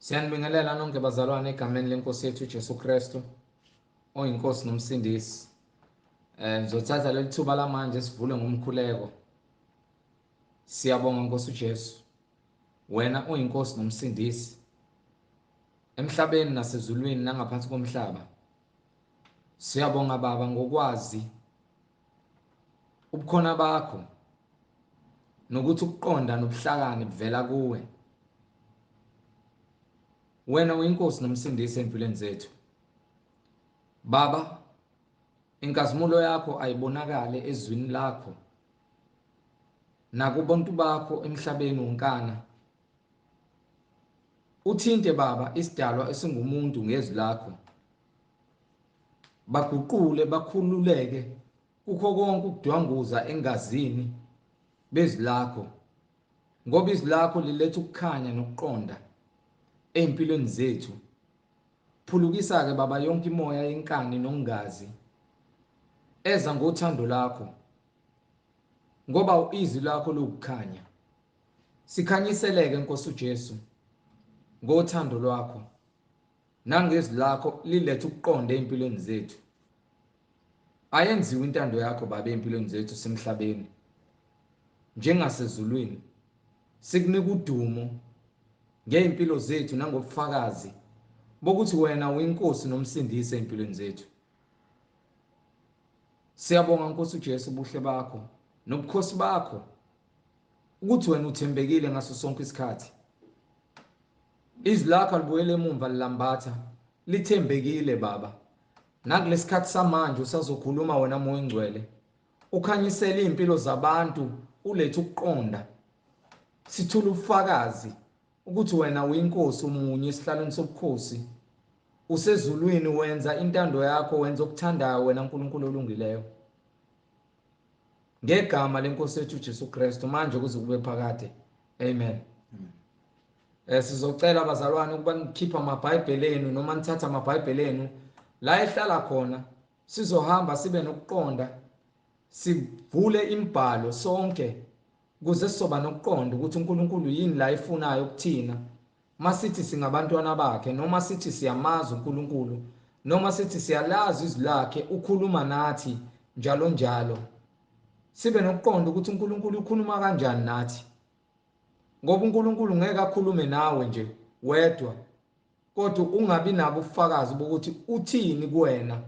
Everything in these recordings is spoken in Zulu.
Siyanibingelela nonke bazalwane egameni lenkosi yethu uJesu Kristu oyinkosi nomsindisi. Ngizothatha leli thuba lamanje sivule ngomkhuleko. Siyabonga Nkosi uJesu. Wena uyinkosi nomsindisi emhlabeni nasezulwini nangaphansi komhlaba. Siyabonga Baba ngokwazi ubukhona bakho nokuthi ukuqonda nobuhlakani buvela kuwe. Wena uyinkosi nomsindisi empilweni zethu. Baba, inkazimulo yakho ayibonakale ezwini lakho nakubontu bakho emhlabeni wonkana. Uthinte Baba isidalwa esingumuntu ngezwi lakho. Baguqule bakhululeke kukho konke ukudwanguza engazini bezwi lakho. Ngoba izwi lakho liletha ukukhanya nokuqonda empilweni zethu. Phulukisa ke Baba yonke imoya yenkani nokungazi eza ngothando lakho. Ngoba izwi lakho lokukhanya. Sikhanyiseleke Nkosi uJesu ngothando lwakho. Nangezwi lakho liletha ukuqonda empilweni zethu. Ayenziwe intando yakho Baba empilweni zethu semhlabeni njengasezulwini. Sikunika udumo ngeimpilo zethu nangobufakazi bokuthi wena uyinkosi nomsindisi empilweni zethu. Siyabonga Nkosi uJesu ubuhle bakho nobukhosi bakho ukuthi wena uthembekile ngaso sonke isikhathi. Izwi lakho libuyele emumva lilambatha lithembekile Baba. Nakulesikhathi samanje usazokhuluma wena moya engcwele. Ukhanyisele impilo zabantu ulethe ukuqonda. Sithula ubufakazi ukuthi wena uyinkosi umunye esihlalweni sobukhosi. Usezulwini wenza intando yakho, wenza okuthandayo wena uNkulunkulu olungileyo. Ngegama lenkosi yethu uJesu Kristu manje kuze kube phakade. Amen. Sizocela abazalwane ukuba nikhipha amabhayibheli enu noma nithatha amabhayibheli enu la ehlala khona. Sizohamba sibe nokuqonda. Sivule imibhalo sonke kuze sizoba nokuqonda ukuthi uNkulunkulu yini la efunayo kuthina. Masithi singabantwana bakhe noma sithi siyamazi uNkulunkulu noma sithi siyalazi izwi lakhe ukhuluma nathi njalo njalo. Sibe nokuqonda ukuthi uNkulunkulu ukhuluma kanjani nathi. Ngoba uNkulunkulu ngeke akhulume nawe nje wedwa kodwa ungabi nabo ubufakazi bokuthi uthini kuwena,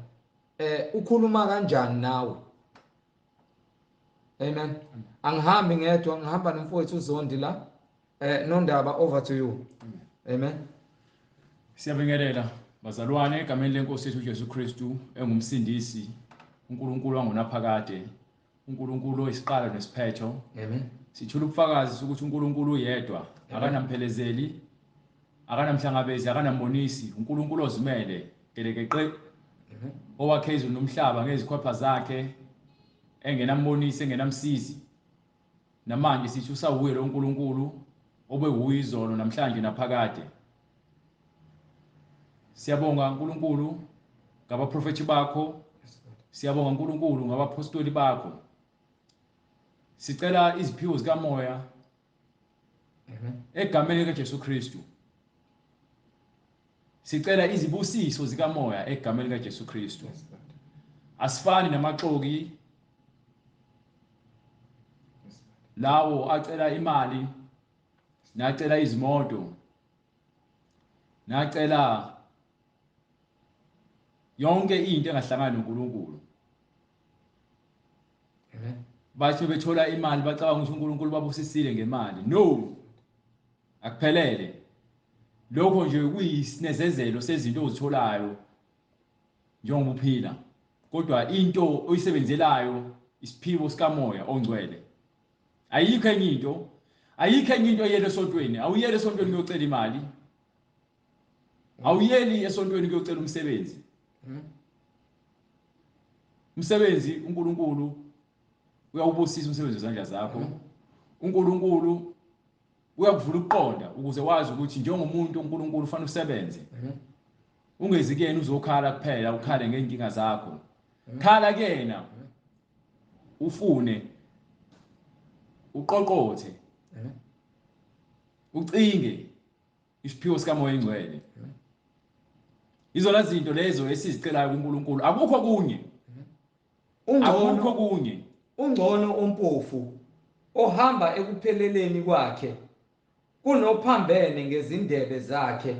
ukhuluma kanjani nawe. Amen. Angihambi ngedwa, ngihamba nomfowethu uZondi la. Nondaba, over to you. Amen. Siyabingelela bazalwane egameni lenkosi yethu uJesu Kristu engumsindisi, uNkulunkulu wangonaphakade, uNkulunkulu oyisiqalo nesiphetho. Amen. Sithula ubufakazi ukuthi uNkulunkulu uyedwa, akanamphelezeli, akanamhlangabezi, akanambonisi, uNkulunkulu ozimele, gelekeqe, owakhe izulu nomhlaba ngezikhwapha zakhe, engenambonisi, engenamsizi. Namanje sithi usawuye lo uNkulunkulu obewuye izolo namhlanje naphakade. Siyabonga uNkulunkulu ngabaprofethi bakho. Siyabonga uNkulunkulu ngabapostoli bakho. Sicela iziphiwo zikamoya egameni likaJesu Kristu. Sicela izibusiso zikamoya egameni likaJesu Kristu. Asifani namaxoki lawo acela imali, nacela izimoto, nacela yonke into engahlangani noNkulunkulu. Bathi bethola imali bacabanga ukuthi uNkulunkulu babusisile ngemali. No. Akuphelele. Lokho nje kuyisinezezelo sezinto ozitholayo njengoba uphila. Kodwa into oyisebenzelayo isiphiwo sikamoya ongcwele. Ayikho enye into oyele esontweni. Awuyele esontweni ukuyocela imali. Awuyeli esontweni ukuyocela umsebenzi. Umsebenzi uNkulunkulu uyawubusisa umsebenzi wezandla zakho. uNkulunkulu uyakuvula ukuqonda ukuze wazi ukuthi njengomuntu uNkulunkulu ufanele usebenze. Ungezi kuyena uzokhala kuphela, ukhale ngenkinga zakho. Khala kuyena. Ufune uqoqothe. Ucinge isiphiwo sikamoya engcwele. Izona zinto lezo esizicelayo kuNkulunkulu, akukho kunye. Akukho kunye. Ungcono umpofu ohamba ekupheleleni kwakhe kunophambene ngezindebe zakhe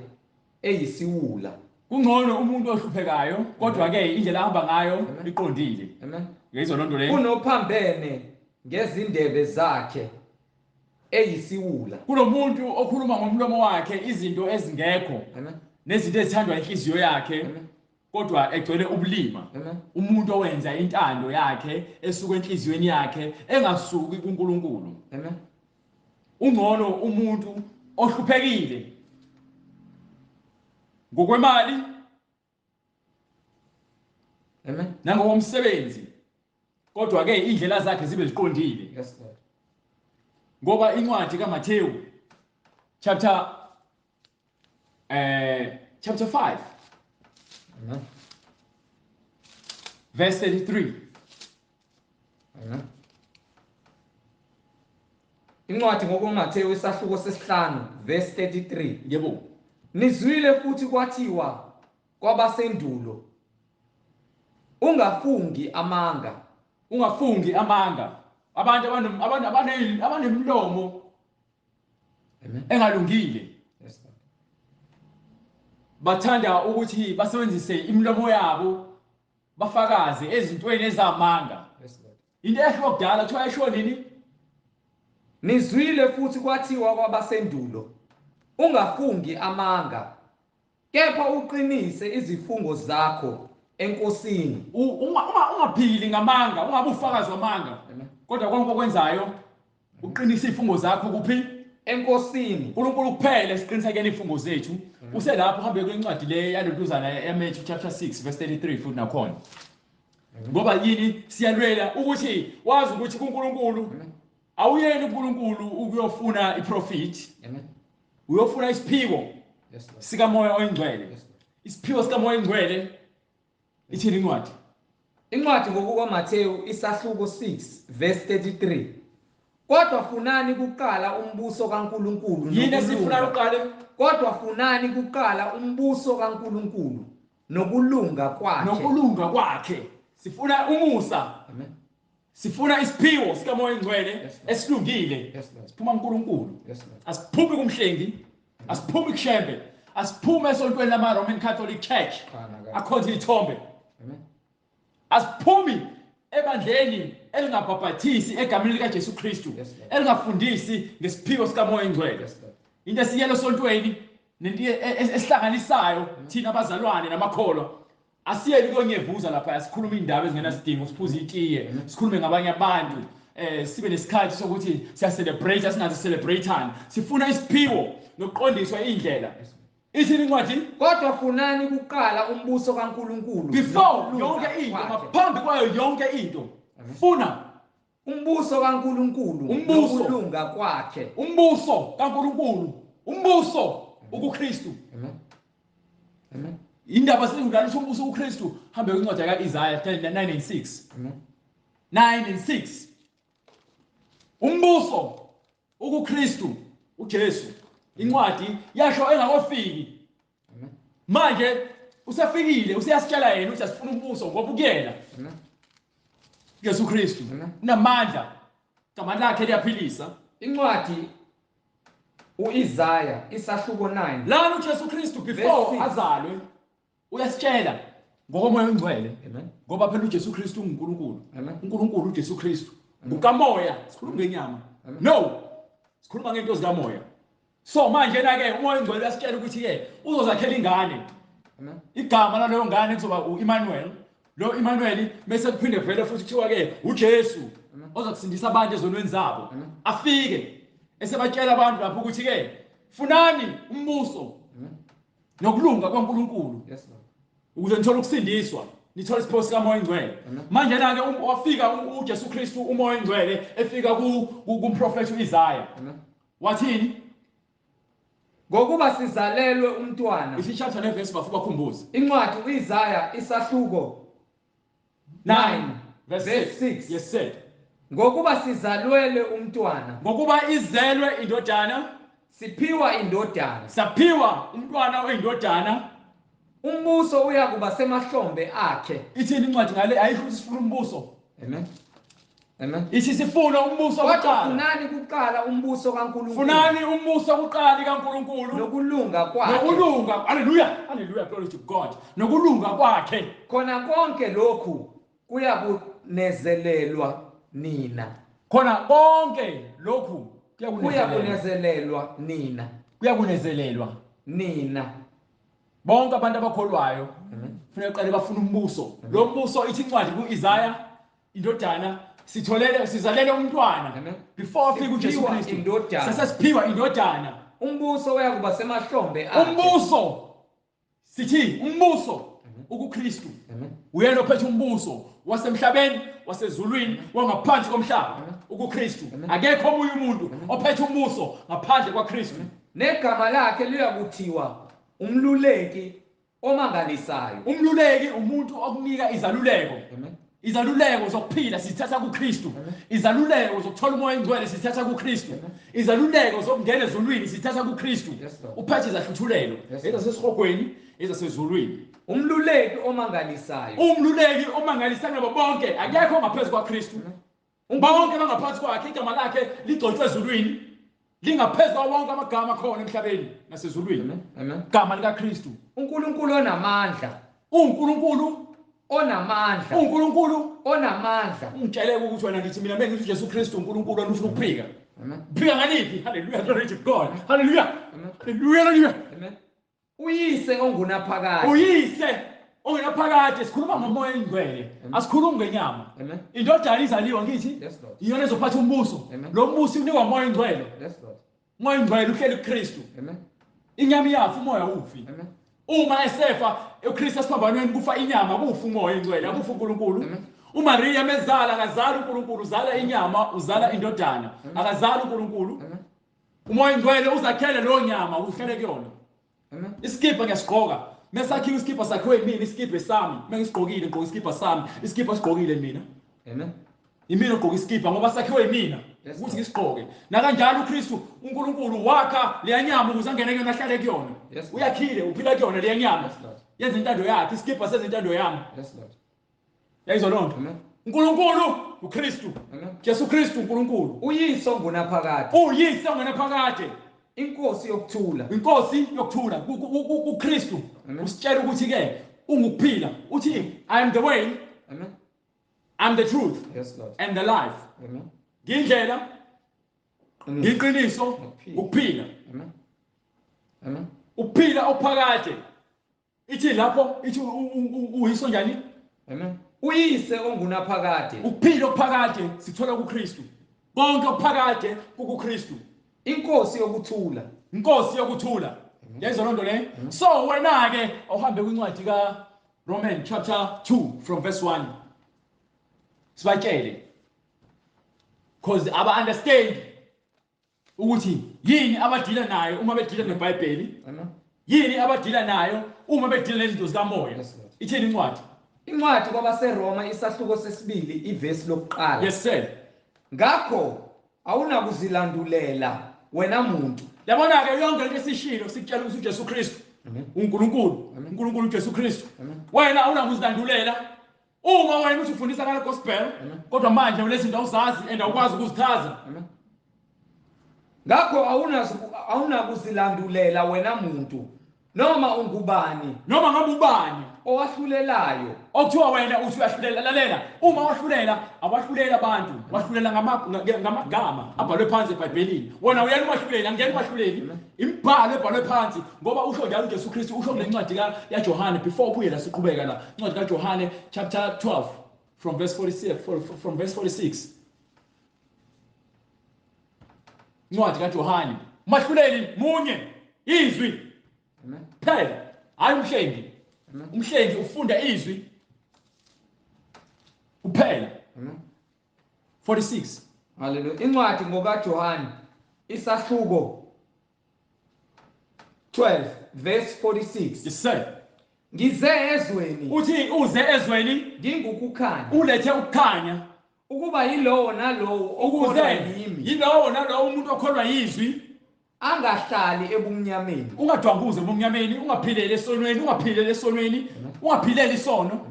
eyisiwula. Kungcono umuntu ohluphekayo kodwa ke indlela ahamba ngayo iqondile. Amen. Ngizona nto le. Kunophambene ngezindebe zakhe eyisiwula. Kunomuntu okhuluma ngomlomo wakhe izinto ezingekho. Amen. Nezinto ezithandwa inhliziyo yakhe. Amen. Kodwa egcwele ubulima. Amen. Umuntu owenza intando yakhe esuka enhliziyweni yakhe engasuki kuNkulunkulu. Amen. Ungcono umuntu ohluphekile ngokwemali. Amen. Nangokomsebenzi. Kodwa ke indlela zakhe zibe ziqondile. Yes, Lord. Ngoba incwadi kaMathewu chapter 5 Amen. verse 33. Amen. Incwadi ngokuMathewu isahluko sesihlanu verse 33. Yebo. Nizwile futhi kwathiwa kwabasendulo ungafungi amanga. Ungafungi amanga. Abantu abanemlomo engalungile. Yes, Lord. Bathanda ukuthi basebenzise imlomo yabo bafakaze ezintweni ezamanga. Yes, Lord. Into esho kudala kuthiwa esho nini? Nizwile futhi kwathiwa kwabasendulo ungafungi amanga, kepha uqinise izifungo zakho enkosini. Ungaphili ngamanga, ungabe ufakazi wamanga. Kodwa konke okwenzayo uqinise izifungo zakho kuphi? Enkosini. uNkulunkulu kuphela siqinisekeni izifungo zethu. Uselapho uhambe kwencwadi le yalentuzana yaMathewu chapter 6 verse 33 futhi nakhona. Ngoba yini siyalwela ukuthi wazi ukuthi kuNkulunkulu awuyeni uNkulunkulu ukuyofuna iprofit. Amen. Uyofuna isiphiwo. Yes, Lord. Sikamoya oyingcwele. Yes, Lord. Isiphiwo sikamoya oyingcwele ithini incwadi? Incwadi ngokukaMathewu isahluko 6 verse 33. Kodwa funani kuqala umbuso kaNkulunkulu Yini esifuna uqale? Kodwa funani kuqala umbuso kaNkulunkulu nokulunga kwakhe. Nokulunga kwakhe. Sifuna umusa. Amen. Sifuna isiphiwo sikamoya oyingcwele Yes, Lord. esilungile. Yes, Lord. Siphuma kuNkulunkulu. Yes, Lord. Asiphumi kumhlengi, asiphumi kushembe, asiphumi esontweni lama Roman Catholic Church. Akhonza ithombe. Amen. Asiphumi ebandleni elingabhabhathisi egameni lika Jesu Kristu, Yes, Lord. elingafundisi ngesiphiwo sikamoya oyingcwele. Yes, Lord. Into esiyelo sontweni nento esihlanganisayo thina abazalwane namakholwa. Asiyeli konyevuza lapha sikhuluma indaba ezingenasidingo, siphuze itiye, sikhulume ngabanye abantu, sibe nesikhathi sokuthi siya celebrate singazi celebrateani. Sifuna isiphiwo nokuqondiswa indlela. Ithini incwadi? Kodwa funani kuqala umbuso kaNkulunkulu. Before yonke into, ngaphambi kwayo yonke into, funa umbuso kaNkulunkulu Umbuso. nokulunga kwakhe. umbuso kaNkulunkulu, umbuso ukuKristu. Amen. Amen. Indaba singudala umbuso uKristu, hambe kwincwadi kaIzaya 9:6. Amen. 9:6. Umbuso ukuKristu uJesu. Incwadi yasho engakofiki. Amen. Manje usefikile, usiyasitshela yena ukuthi asifuna umbuso ngoba ukuyena. Amen. Jesu Kristu Amen. unamandla. Igama lakhe liyaphilisa. Incwadi uIzaya isahluko 9. Lana uJesu Kristu Verse before 6. azalwe uyasitshela ngokomoya oyingcwele. Amen. Ngoba phela uJesu Kristu unguNkulunkulu. Amen. uNkulunkulu uJesu Kristu. Ngukamoya, sikhuluma ngenyama. Amen. No. Sikhuluma ngento zikamoya. So manje na ke umoya oyingcwele uyasitshela ukuthi ke uzozakhela ingane. Amen. Igama laleyo ngane kuzoba uEmmanuel. Lo Emmanuel bese kuphinde vele futhi kuthiwa ke uJesu ozokusindisa abantu ezonweni zabo. Amen. Afike esebatshela abantu lapho ukuthi ke funani umbuso nokulunga kwaNkulunkulu. Yes, Lord. Ukuze nithola ukusindiswa, nithola isiphiwo sikamoya oyingcwele. Manje na ke wafika uJesu Kristu umoya oyingcwele efika kumprofethi uIzaya. Amen. Wathini? Ngokuba sizalelwe umntwana. Isichatha neverse bafuba khumbuza. Incwadi uIzaya isahluko 9 verse verse 6. 6. Yes sir. Ngokuba sizalelwe umntwana. Ngokuba izelwe indodana siphiwa indodana, saphiwa umntwana oyindodana. umbuso uyakuba semahlombe akhe. Ithini incwadi ngale? Ayisho ukuthi sifuna umbuso. Amen. Amen. Ithi sifuna umbuso Kodwa wokuqala. funani kuqala umbuso kaNkulunkulu. Funani umbuso wokuqala kaNkulunkulu. Nokulunga kwakhe. Nokulunga. Hallelujah. Hallelujah. Glory to God. Nokulunga kwakhe. Khona konke lokhu kuyakunezelelwa nina. Khona konke lokhu kuyakunezelelwa nina. Kuyakunezelelwa nina. Bonke abantu abakholwayo kufanele uqale bafuna umbuso. Lo mbuso ithi incwadi ku-Isaya indodana sizalele umntwana. Before fika uJesu Kristu sasesiphiwa indodana. Umbuso uyakuba semahlombe akhe. Umbuso sithi umbuso ukuKristu. Uyena ophethe umbuso wasemhlabeni wasezulwini wangaphansi komhlaba ukuKristu. Akekho omunye umuntu ophethe umbuso ngaphandle kwaKristu. Negama lakhe liyakuthiwa umluleki omangalisayo. Umluleki umuntu okunika izaluleko. Izaluleko zokuphila sithatha kuKristu. Izaluleko zokuthola umoya engcwele sithatha kuKristu. Izaluleko zokungena ezulwini sithatha kuKristu. Uphethe izahluthulelo ezasesihogweni ezasezulwini. Umluleki omangalisayo. Umluleki omangalisayo nabo bonke akekho ongaphezulu kwaKristu. Bonke bangaphansi kwakhe. Igama lakhe ligcotshwe ezulwini. Lingaphezulu kwawo wonke amagama akhona emhlabeni nasezulwini. Igama likaKristu. uNkulunkulu onamandla. uNkulunkulu onamandla. uNkulunkulu onamandla. Ungitshele ukuthi wena ngithi mina mengithi uJesu Kristu uNkulunkulu ufuna ukuphika. Phika ngaliphi? Hallelujah. Glory to God. Hallelujah. Hallelujah. Hallelujah. Amen. Uyise ongunaphakade. Uyise ongunaphakade. Sikhuluma ngomoya engcwele. Asikhulumi ngenyama. Indodana izaliwa ngithi iyona ezophatha umbuso. Lo mbuso unikwa umoya engcwele. Umoya engcwele uhleli kuKristu. Inyama iyafa, umoya ufi. Uma esefa uKristu asiphambanweni kufa inyama, kufa umoya engcwele, akufa uNkulunkulu. uMaria mezala akazali uNkulunkulu, uzala inyama, uzala indodana, akazali uNkulunkulu. Umoya engcwele uzakhele lo nyama uhlele kuyona. Isikipha ngiyasigqoka. Mesakhiwa isikipha sakhiwe yimina, isikipha sami. Mengisigqokile ngigqoka isikipha sami, isikipha sigqokile mina. Amen. Imina ugqoka isikipha ngoba sakhiwe yimina ukuthi ngisigqoke. Nakanjalo uKristu uNkulunkulu wakha le nyama ukuze angene kuyona ahlale kuyona. Uyakhile uphila kuyona le nyama. Yenza intando yakhe, isikipha senza intando yami. Yes Lord. Yayizwa lonto. Amen. uNkulunkulu uKristu. Amen. Jesu Kristu uNkulunkulu. Uyise ongunaphakade. Uyise ongunaphakade. Inkosi yokuthula. Inkosi yokuthula kuKristu. Usitshela ukuthi ke ungukuphila. Uthi I am the way. Amen. I'm the truth. Yes Lord. And the life. Amen. Ngindlela. Ngiqiniso ukuphila. Amen. Amen. Ukuphila ophakade. Ithi lapho ithi uyiso njani? Amen. Uyise ongunaphakade. Ukuphila ophakade sithola kuKristu. Konke ophakade kuKristu. Inkosi yokuthula. Inkosi yokuthula. Yayizwa lonto le? So wena ke uhambe kwincwadi ka Romans chapter 2 from verse 1. Sibatshele. Because aba understand ukuthi yini abadila nayo uma bedila neBhayibheli. Yini abadila nayo uma bedila nezinto zikamoya. Ithini incwadi? Incwadi kwabaseRoma isahluko sesibili ivesi lokuqala. Yes sir. Ngakho awunakuzilandulela wena muntu. Yabona ke yonke into esishilo sikutshela ukuthi uJesu Kristu uNkulunkulu. uNkulunkulu uJesu Kristu. Wena awunakuzilandulela. Uma wena uthi ufundisa ngale gospel kodwa manje lezi zinto awuzazi and awukwazi ukuzichaza. Ngakho awunakuzilandulela wena muntu noma ungubani noma ngabe ubani owahlulelayo okuthiwa wena uthi uyahlulela. Lalela, uma wahlulela awahlulela abantu, wahlulela ngamagama abhalwe phansi eBhayibhelini. Wona uyena wahlulela, angeke wahluleli imibhalo ebhalwe phansi ngoba usho njalo uJesu Kristu usho ngencwadi kaJohane before ubuye la siqhubeka la incwadi kaJohane chapter 12 from verse 46. Incwadi kaJohane mahluleli munye izwi. Amen. Phela hayi umhlengi. Umhlengi ufunda izwi uphela. Amen. 46. Hallelujah. Incwadi ngokaJohane isahluko 12 verse 46. Yes sir. Ngize ezweni. Uthi uze ezweni ngingukukhanya. Ulethe ukukhanya ukuba yilowo nalowo okholwa yimi. Yilowo nalowo umuntu okholwa yizwi angahlali ebumnyameni. Ungadwanguze ebumnyameni, ungaphilele esonweni, ungaphilele esonweni, ungaphilele isono.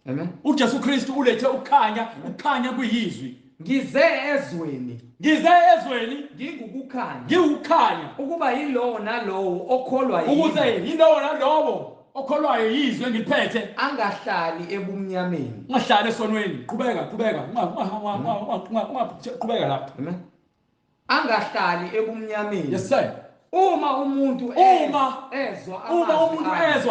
Amen. uJesu Kristu ulethe ukukhanya, ukukhanya kuyizwi. Ngize ezweni, ngingukukhanya, ukuba yilowo nalowo okholwa yimi, ukuze yilowo nalowo okholwayo yizwe ngiliphethe, angahlali ebumnyameni. ungahlali esonweni. Qhubeka, qhubeka lapha. Amen. Angahlali ebumnyameni. Yes sir. Uma umuntu ezwa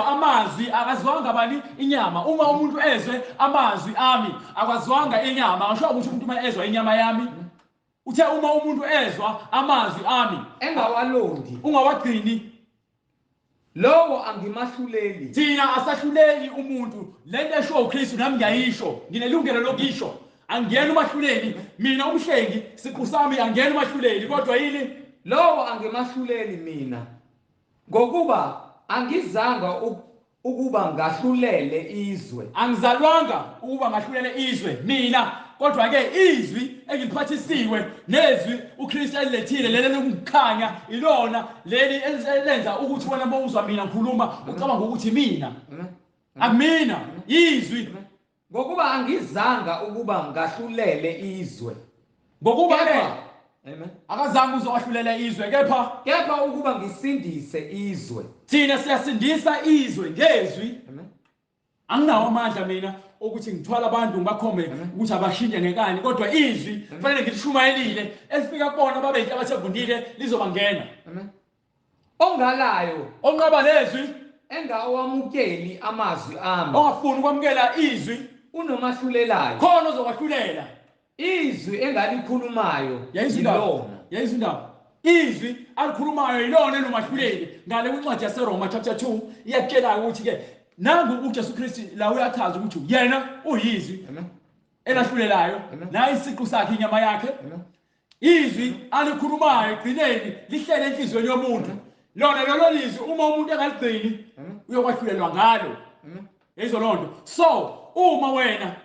amazwi akazwanga bani inyama. Uma umuntu ezwe amazwi ami akazwanga inyama. Ngisho ukuthi umuntu uma ezwa inyama yami, uthe uma umuntu ezwa amazwi ami engawalondi, ungawagcini, lowo angimahluleli. Thina asahluleli umuntu. Lento esho uKristu nami ngiyayisho, nginelungelo lokisho. Angiyena umahluleli, mina umhlengi siqu sami angiyena umahluleli, kodwa yini lowo angimahluleli mina, ngokuba angizanga ukuba ngahlulele izwe. Angizalwanga ukuba ngahlulele izwe mina, kodwa ke izwi engiliphathisiwe nezwi uKristu elilethile leli lokukhanya ilona leli elenza ukuthi wena mawuzwa mina ngikhuluma ucabanga ukuthi mina. Akumina, izwi. Ngokuba angizanga ukuba ngahlulele izwe. Ngokuba ke Amen. akazange uzowahlulela izwe, kepha ukuba ngisindise izwe. Thina siyasindisa izwe ngezwi. Amen. Anginawo amandla mina ukuthi ngithwala abantu ngibakhombe ukuthi abashintshe ngekani, kodwa izwi kufanele ngilishumayelile elifika kubona babenhle abathevundile lizobangena. Amen. Ongalayo, onqaba lezwi, engawamukeli amazwi ami, ongafuni ukwamukela izwi, unomahlulelayo. khona ozokwahlulela. Izwi engalikhulumayo yayizindaba izwi alikhulumayo yilona elomahluleli. Ngale kwincwadi yaseRoma chapter 2 iyakutshela ukuthi ke nangu uJesu Kristu la uyachaza ukuthi yena uyizwi elahlulelayo, naye isiqu sakhe inyama yakhe. Izwi alikhulumayo egcineni lihlele enhliziyweni yomuntu. Lona lelo lizwi uma umuntu engaligcini uyokwahlulelwa ngalo. Yizo lonto. So uma wena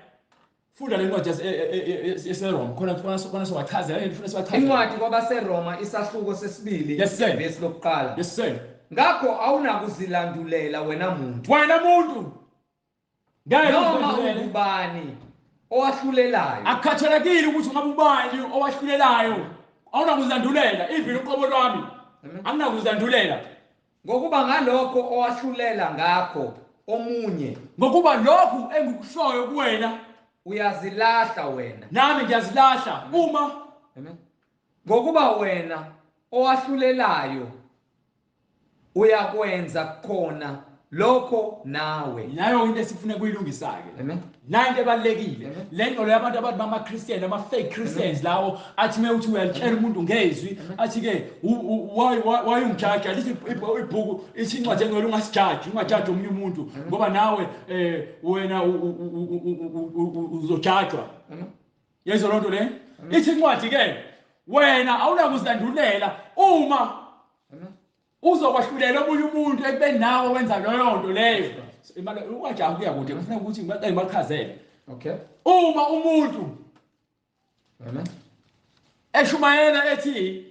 funda le ncwadi yaseRoma khona sowachazela ngifuna siwachazele. Incwadi kwabaseRoma isahluko sesibili verse lokuqala. Yes sir. Ngakho awunakuzilandulela wena muntu. Noma ubani owahlulelayo. Akukhathalekile ukuthi ungabe ubani owahlulelayo. Awunakuzilandulela ivini uqobo lwami. Anginakuzilandulela. Ngokuba ngalokho owahlulela ngakho omunye. Ngokuba lokhu engikushoyo kuwena uyazilahla wena. Nami ngiyazilahla uma. Ngokuba wena owahlulelayo uyakwenza khona lokho nawe. Nayo into esifuna kuyilungisa ke. Nanto ebalekile. Lento labantu abathi bama Christian ama fake Christians lawo athi mewuthi uyalitshela umuntu ngezwi athi ke why ungijaja lithi ibhuku ithi incwadi engcwele ungasijaji, ungajaji omunye umuntu ngoba nawe wena uzojajwa. Yezo lonto le ithi incwadi ke wena awunakuzilandulela uma uzokwahlulela omunye umuntu ekubeni nawe wenza leyo nto leyo. Imali ungajahi kuya kude kufanele ukuthi ngibachazele. Okay. Uma umuntu eshumayela ethi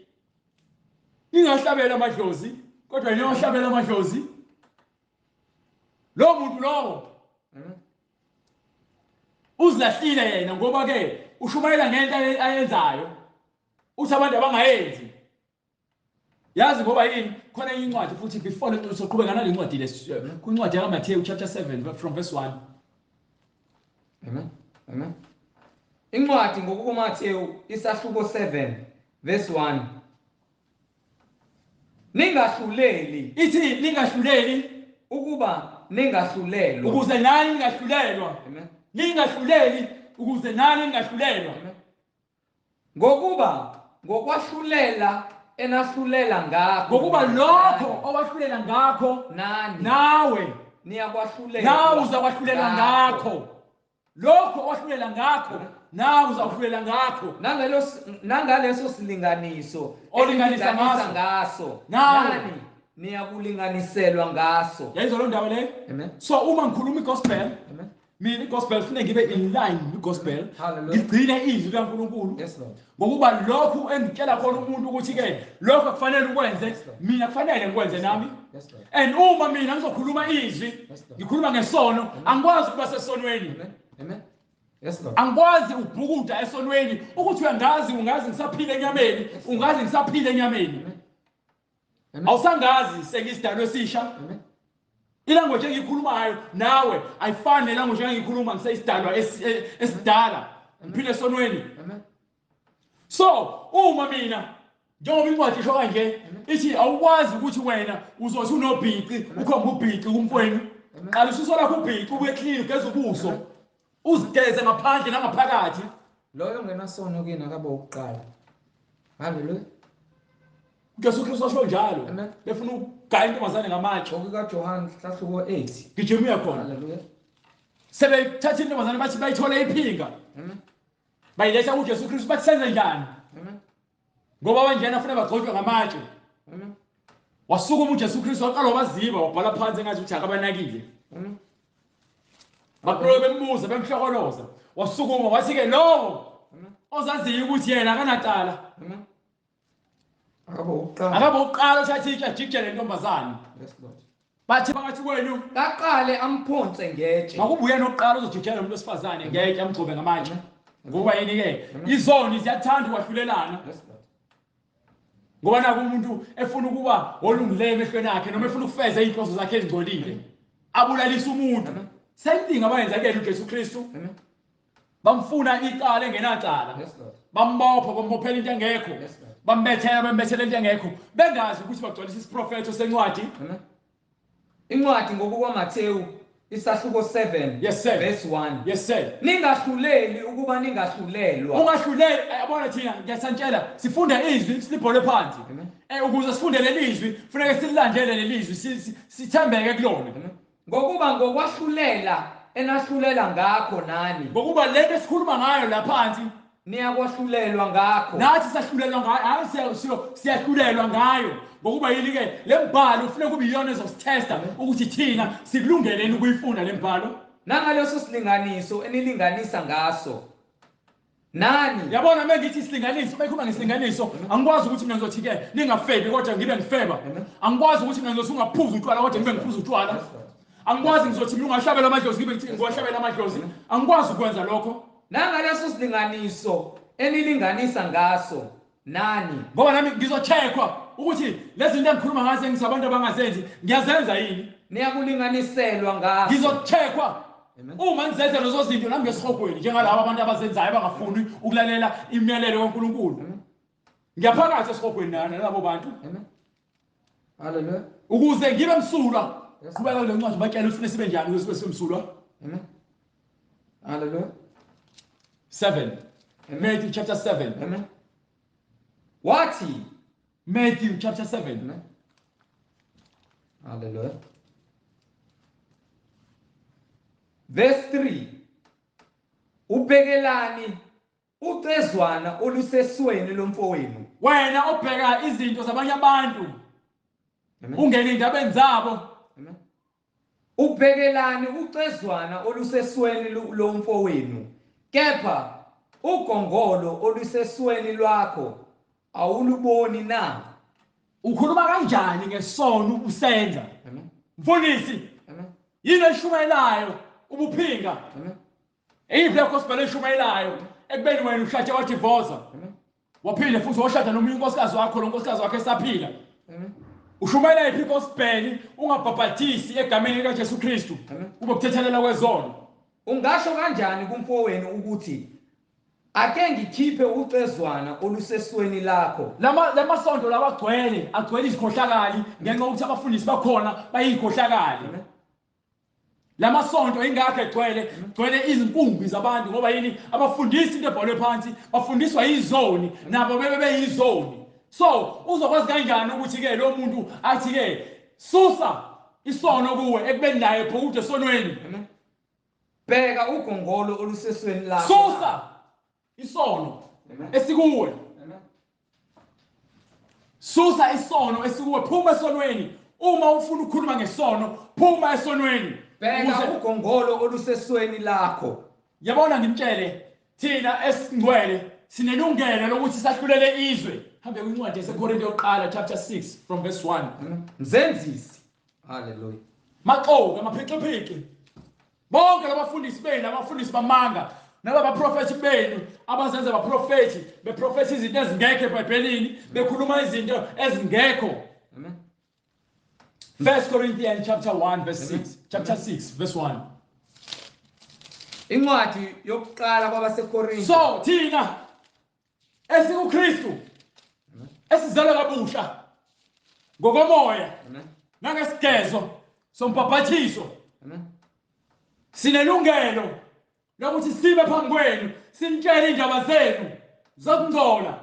ningahlabela amadlozi kodwa niyohlabela amadlozi, lo muntu lowo uzilahlile yena ngoba ke ushumayela ngento ayenzayo uthi abantu abangayenzi. Yazi ngoba yini khona incwadi futhi before soqhubeka nale incwadi lesi kuncwadi yaMathewu chapter 7 from verse 1. Amen. Incwadi ngokuMathewu isahluko 7 verse 1. Ningahluleli, ithi ningahluleli ukuba ningahlulelwa, ukuze nani ningahlulelwa. Ningahluleli ukuze nani ningahlulelwa. Ngokuba ngokwahlulela enahlulela ngakho, ngokuba lokho owahlulela ngakho nawe niyakwahlulela, nawe uzakwahlulela ngakho. Lokho owahlulela ngakho nawe uzawahlulela ngakho. Nangaleso silinganiso olinganisa ngaso nani niyakulinganiselwa ngaso. Yayizo lo ndaba le. So uma ngikhuluma igospel mina igospel kufanele ngibe in line negospel Hallelujah. ngigcine izwi kaNkulunkulu Yes, Lord. ngokuba lokhu engitshela khona umuntu ukuthi ke lokho kufanele ukwenze mina kufanele ngikwenze nami. Yes, Lord. And uma mina ngizokhuluma izwi ngikhuluma ngesono angikwazi ukuba sesonweni. Amen. Amen. Yes, Lord. Angikwazi ukubhukuda esonweni ukuthi ungazi ngisaphila enyameni ungazi ngisaphila enyameni. Amen. Awusangazi sengisidalwe esisha. Amen. Ilanguage engiyikhulumayo nawe ayifani nelanguage engiyikhuluma ngiseyisidalwa esidala ngiphile esonweni. Amen. So uma mina njengoba incwadi isho kanje ithi awukwazi ukuthi wena uzothi unobhici ukhomba ubhici kumfweni qala usiso lakho ubhici ube clean ugeze ubuso uzigeze ngaphandle nangaphakathi. Loyo ngenasono kini akaba ukuqala. Hallelujah. Jesu Kristu washo njalo Amen. befuna ukugaya intombazane ngamatshe Okuka John hlahluko 8. gijima khona Hallelujah. sebethatha intombazane bathi bayithole iphinga Amen. bayiletha kuJesu Kristu bathi senze njani Amen. ngoba banjena kufanele bagcotshwe ngamatshe. Amen. Wasukuma uJesu Kristu waqala wabaziba wabhala phansi engathi uthi akabanakile. Amen. Baqobe bembuza bemhlokoloza wasukuma wathi ke lowo ozaziyo ukuthi yena akanacala Amen. Akaba ukuqala. akabe uqala uthatha itsha jikje le ntombazane Yes, Lord. bathi bangathi kwenu Kaqale amphonse ngetshe. makubuye nokuqala uzojikjela umuntu wesifazane ngeke amgcobe ngamatshe ngoba yini ke izoni ziyathanda ukwahlulelana. Yes, Lord. Ngoba naku umuntu efuna ukuba olungileyo emehlweni akhe noma efuna ukufeza inhloso zakhe ezingcolile abulalisa umuntu. Same thing abayenza ke uJesu Kristu. Amen. Bamfuna icala engenacala. Yes, Lord. Bambophela into engekho. Yes, Lord. Bambethela into engekho bengazi ukuthi bagcwalisa isiprofeto sencwadi. Amen. Incwadi ngokuka Mateyu isahluko 7 Yes, sir. verse 1. Yes sir. Ningahluleli ukuba ningahlulelwa. Ungahluleli yabona thina ngiyasantshela sifunda izwi silibhole phansi. Ukuze sifunde leli izwi kufanele sililandele leli izwi sithembeke kulona. Ngokuba ngokwahlulela enahlulela ngakho nani. Ngokuba lento esikhuluma ngayo la phansi Niyakwahlulelwa ngakho. nathi sahlulelwa ngayo hayi siyahlulelwa ngayo ngokuba yini ke lembhalo kufanele kube iyona ezositesta ukuthi thina sikulungeleni ukuyifunda lembhalo. Nangaleso silinganiso enilinganisa ngaso. Nani? Yabona mengithi isilinganiso bekhuluma ngesilinganiso angikwazi ukuthi mina ngizothi ke ningafebi kodwa ngibe ngifeba. Angikwazi ukuthi mina ngizothi ungaphuza utshwala kodwa ngibe ngiphuza utshwala. Angikwazi ngizothi mina ungashabela amadlozi ngibe ngithi ngiwashabela amadlozi. Angikwazi ukwenza lokho. Nangaleso silinganiso enilinganisa ngaso. Nani? Ngoba nami ngizocheckwa ukuthi lezi zinto engikhuluma ngazo engisabantu abangazenzi ngiyazenza yini. Niyakulinganiselwa ngaso. Ngizocheckwa. Uma ngizenza lezo zinto nami ngesihogweni njengalabo abantu abazenzayo abangafuni ukulalela imiyalelo kaNkulunkulu. Ngiyaphakathi esihogweni nalabo bantu. Amen. Hallelujah. Ukuze ngibe msulwa. Qhubeka kule ncwadi batshela ufune sibe njani ukuze sibe msulwa. Amen. Hallelujah. 7. Matthew chapter 7. Amen. Wathi? Matthew chapter 7. Amen. Hallelujah. Verse 3. Ubhekelani ucezwana olusesweni lomfowenu. Wena obheka izinto zabanye abantu. Ungena indabeni zabo. Amen. Ubhekelani ucezwana olusesweni lomfowenu. Kepha ugongolo olusesweni lwakho awuluboni na. Ukhuluma kanjani ngesono usenza? Amen. Mfundisi. Amen. Yini eshumayelayo ubuphinga? Amen. Eyiphi gospel eshumayelayo ekubeni wena ushade wa divorce. Amen. Waphinde futhi washada nomunye unkosikazi wakho lo nkosikazi wakhe esaphila. Amen. Ushumayela iphi gospel ungabhabhathisi egameni lika Jesu Kristu. Kube kuthethelela kwezono. Ungasho kanjani kumfowenu ukuthi ake ngikhiphe ucezwana olusesweni lakho. Lamasonto labagcwele agcwele izikhohlakali ngenxa ukuthi abafundisi bakhona bayizikhohlakali. Lamasonto ingakho egcwele izinkumbi zabantu ngoba yini abafundisi into ebhalwe phansi bafundiswa izoni nabo bebeyizoni. So uzokwazi kanjani ukuthi ke lo muntu athi ke susa isono kuwe ekubeni naye phukude esonweni. Bheka ugongolo olusesweni lakho. Susa isono esikuwe. Susa isono esikuwe phuma esonweni. Uma ufuna ukukhuluma ngesono phuma esonweni. bheka ugongolo olusesweni lakho. Yabona ngimtshele thina esingcwele sinelungelo lokuthi sahlulele izwe. Hambe kwincwadi yaseKorinte yokuqala chapter 6 from verse 1. Mzenzisi. Hallelujah. Maxoka amaphiqiphiqi. Bonke labafundisi benu abafundisi bamanga nalaba prophets benu abazenza abaprofeti beprofeti izinto ezingekho eBhayibhelini bekhuluma izinto ezingekho. Amen. 1 Corinthians chapter 1 verse 6. Chapter 6 verse 1. Incwadi yokuqala kwabaseKorinte. So thina esikuKristu esizalwa kabusha ngokomoya nangesigezo sombhabhathiso sinelungelo lokuthi sibe phambi kwenu sinitshele indaba zenu zokungcola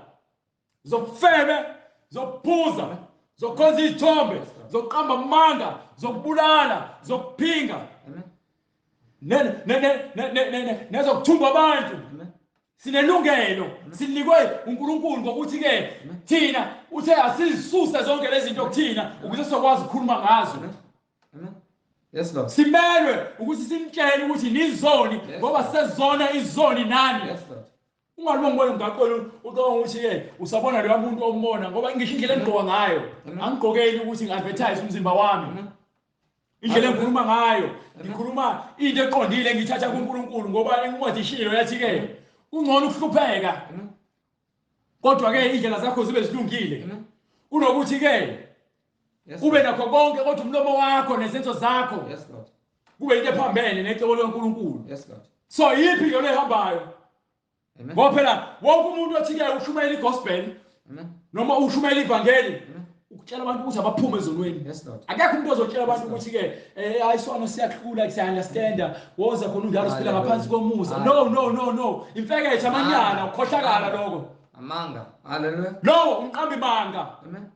zokufebe zokuphuza zokukhonza izithombe zokuqamba amanga zokubulala zokuphinga nezokuthumba abantu. Sinelungelo sinikwe uNkulunkulu ngokuthi ke thina uthe asizisuse zonke lezi zinto kuthina ukuze sizokwazi ukukhuluma ngazo. Yes Lord. Simelwe ukuthi simtshele ukuthi nizoni ngoba sezona izoni nani. Yes Lord. Ungalibona ngibona ngaqola uqonga ukuthi ke usabona lo muntu ombona ngoba ngisho indlela engigqoka ngayo angigqokeli ukuthi ngi-advertise umzimba wami. Indlela engikhuluma ngayo ngikhuluma into eqondile ngithatha kuNkulunkulu ngoba incwadi ishilo yathi ke ungcono ukuhlupheka kodwa ke indlela zakho zibe zilungile kunokuthi ke ube nakho konke kodwa umlomo wakho nezenzo zakho kube into ephambene necebo loNkulunkulu. Yes Lord. So yipi yona ehambayo? Ngoba phela wonke umuntu othi ke ushumayela igospel noma ushumayela ivangeli ukutshela abantu ukuthi abaphume ezonweni. Yes Lord. Akekho umuntu ozotshela abantu ukuthi ke ayisona siyakhula siya-understanda woza khona unjalo siphila ngaphansi komusa. No. Imfekethe amanyala ukhohlakala lokho. Amanga. Hallelujah. Lo umqambi manga. Amen.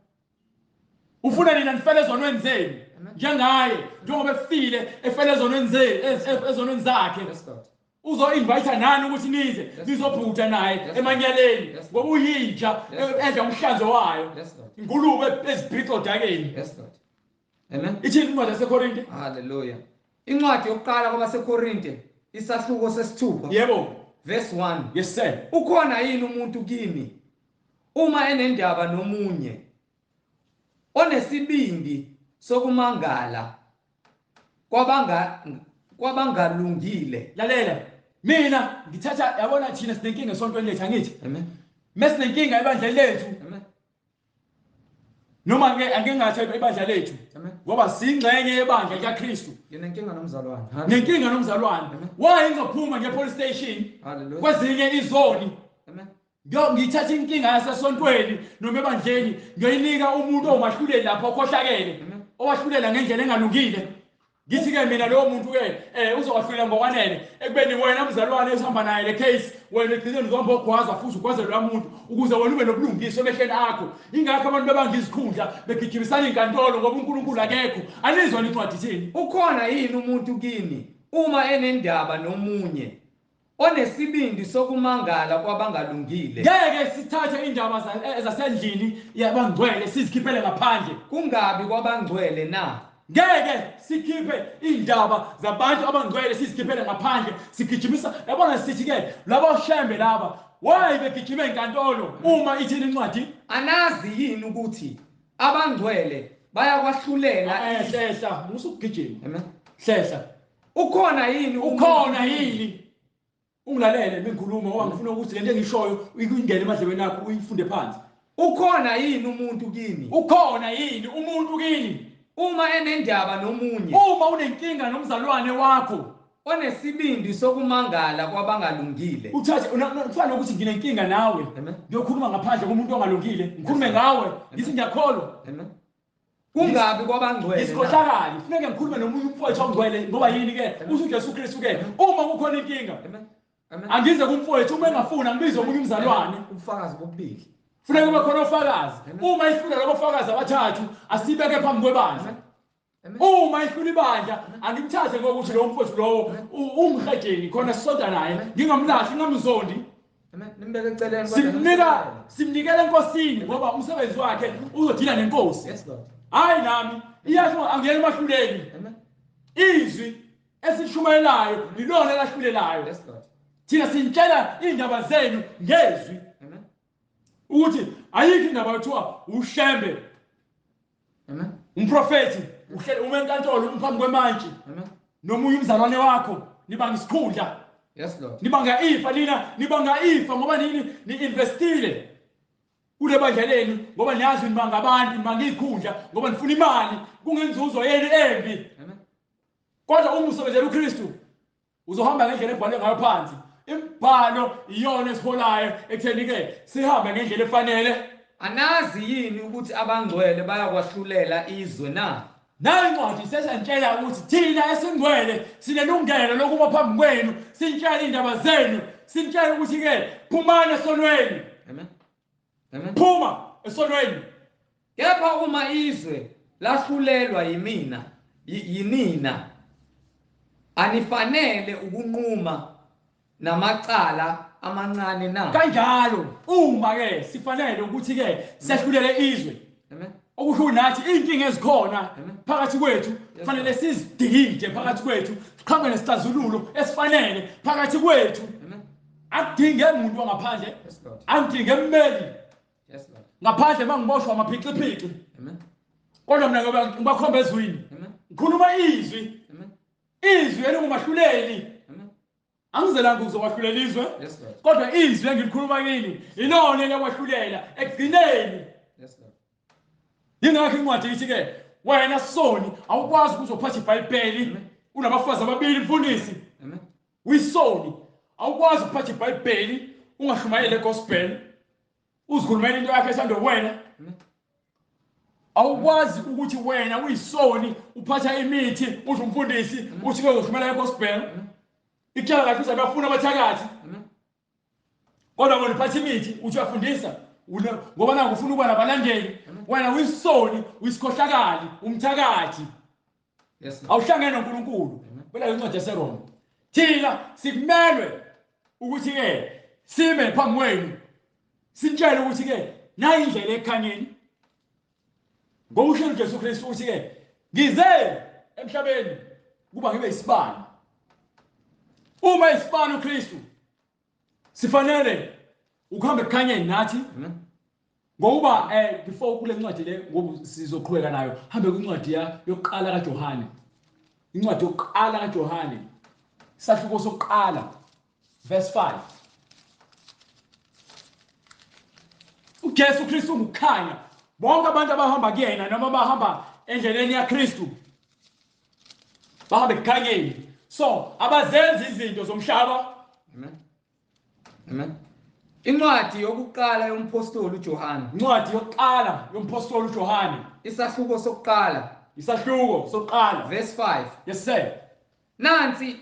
Ufuna nina nifele ezonweni zenu njengaye njengoba efile efele ezonweni zakhe. Yes Lord. Uzo-invite nani ukuthi nize nizobhuta naye emanyaleni ngoba uyintsha edla umhlanzo wayo. Ingulube ezibhixa odakeni. Yes Lord. Amen. Ithini incwadi yaseKorinte? Hallelujah. Incwadi yokuqala kwabaseKorinte isahluko sesithupha. Yebo. Verse 1. Yes sir. Ukhona yini umuntu kimi uma enendaba nomunye onesibindi sokumangala kwabangalungile? Lalela. Mina ngithatha yabona thina sinenkinga esontweni lethu angithi. Amen. Mesinenkinga ebandla lethu. Amen. Noma ake ngathethe ibandla lethu. Amen. Ngoba singxenye yebandla likaKristu. Nginenkinga nomzalwane. Nenkinga nomzalwane. Why ngizophuma ngepolice station? Hallelujah. Kwezinye izoni. Amen. Ngithatha inkinga yasesontweni noma ebandleni ngiyoyinika umuntu omahluleli lapho okhohlakele. Owahlulela ngendlela engalungile. Ngithi ke mina lowo muntu ke uzowahlulela ngokwanele ekubeni wena mzalwane esihamba naye le case wena egcineni uzomba ogwaza futhi ugwaze lo muntu ukuze wena ube nobulungiswa emehlweni akho. Ingakho abantu bebangizikhundla begijimisana inkantolo ngoba uNkulunkulu akekho. Alizwa incwadi thini? Ukhona yini umuntu kini uma enendaba nomunye onesibindi sokumangala kwabangalungile? Ngeke sithathe indaba zasendlini yabangcwele sizikhiphele ngaphandle. Kungabi kwabangcwele na? Ngeke sikhiphe indaba zabantu abangcwele sizikhiphele ngaphandle sigijimisa. Yabona sithi ke labo shembe laba why begijima enkantolo uma ithini incwadi? Anazi yini ukuthi abangcwele bayakwahlulela? Hlehla musukugijima. Amen. Hlehla. Ukhona yini? Ungilalele bengikhuluma ngoba ngifuna ukuthi lento engishoyo uyingene emadlebeni akho uyifunde phansi. Ukhona yini umuntu kini? Ukhona yini umuntu kini? Uma enendaba nomunye. Uma unenkinga nomzalwane wakho onesibindi sokumangala kwabangalungile. Uthathe ufana ukuthi nginenkinga nawe. Ngiyokhuluma ngaphandle komuntu ongalungile. Ngikhulume ngawe. Ngithi ngiyakholwa. Amen. Kungabi kwabangcwele. Isikhohlakali. Kufanele ngikhulume nomunye umfowethu ongcwele ngoba yini ke? UJesu Kristu ke uma kukhona inkinga. Amen. Angize kumfowethu uma engafuna ngibize omunye umzalwane. Ubufakazi bobubili. Kufanele kube khona ofakazi. Uma ifuna labo fakazi abathathu asibeke phambi kwebandla. Uma ihlula ibandla angimthathe ngokuthi lo mfowethu lowo umhajeni khona sisonta naye ngingamlahli ngingamzondi. Nimbeke eceleni simnikela enkosini ngoba umsebenzi wakhe uzodila nenkosi. Yes Lord. Hayi nami iyasho angiyele emahluleli. Izwi esishumayelayo ilona elahlulelayo. Yes, Lord. Thina sintshela indaba zenu ngezwi Amen. ukuthi ayikho indaba yothiwa ushembe Amen. umprofeti uhlele umenkantolo umphambi kwemantshi Amen. nomunye umzalwane wakho nibanga isikhundla Yes, Lord. nibanga ifa nibanga ifa ngoba ni-investile kule bandla lenu ngoba niyazi nibanga abantu nibanga izikhundla ngoba nifuna imali kungenzuzo yenu embi. Amen. Kodwa uma usebenzela uKristu uzohamba ngendlela ebhalwe ngayo phansi. Imibhalo iyona esiholayo ekutheni-ke sihambe ngendlela efanele. Anazi yini ukuthi abangcwele bayakwahlulela izwe na? Nayo incwadi isesantshela ukuthi thina esingcwele sinelungelo lokuba phambi kwenu sintshele indaba zenu sintshele ukuthi-ke phumani esonweni. Amen. Amen. Phuma esonweni. Kepha uma izwe lahlulelwa yinina anifanele ukunquma namacala amancane na? Kanjalo uma-ke sifanele ukuthi-ke sehlulele izwe. Amen. Okusho nathi inkinga ezikhona Amen. phakathi kwethu kufanele sizidikide phakathi kwethu siqhambe nesixazululo esifanele phakathi kwethu. Amen. Akudinge umuntu wangaphandle, Yes, Lord. angidinge emmeli Yes, Lord. ngaphandle mangiboshwa amaphiciphici. Amen. Kodwa mina ngoba ngibakhomba ezwini Amen. ngikhuluma izwi, Amen. izwi elingumahluleli. Amen. Angizelanga ukuzowahlulela izwe, Yes, Lord. kodwa izwi engilikhuluma kini ilona eliyakwahlulela ekugcineni. Yes, Lord. Yingakho incwadi ithi-ke wena soni awukwazi ukuzophatha iBhayibheli unabafazi ababili Imfundiso. Amen. Uyisoni awukwazi ukuphatha iBhayibheli ungashumayeli egospel uzikhulumela into yakho esando wena. Amen. Awukwazi ukuthi wena uyisoni uphatha imithi usho umfundisi uthi-ke uzoshumela egospel. Ikhaya kahle uzabafuna abathakathi. Amen. Kodwa wena uphatha imithi uthi uyafundisa ngoba nangu ufuna ukuba nabalandeli. Wena uyisoni uyisikhohlakali umthakathi. Yes, Lord. Awuhlangene noNkulunkulu. Phela incwadi yaseRoma. Thina sikumelwe ukuthi-ke sime phambi kwenu sintshele ukuthi-ke nayi indlela ekhanyeni. Ngokusho uJesu Kristu uthi-ke ngize emhlabeni kuba ngibe isibani. Uma isibani uKristu sifanele ukuhamba ekhanyeni nathi. Amen. Ngoba before kule ncwadi le ngoba sizoqhubeka nayo hambe kwincwadi yokuqala kaJohane. Incwadi yokuqala kaJohane isahluko sokuqala verse 5. uJesu Kristu ukukhanya bonke abantu abahamba kuyena noma bahamba endleleni yaKristu bahamba ekukhanyeni. So abazenzi izinto zomhlaba. Amen. Amen. Incwadi yokuqala yompostoli uJohane. Incwadi yokuqala yompostoli uJohane. Isahluko sokuqala. Isahluko sokuqala Verse 5. Yes sir. Nanti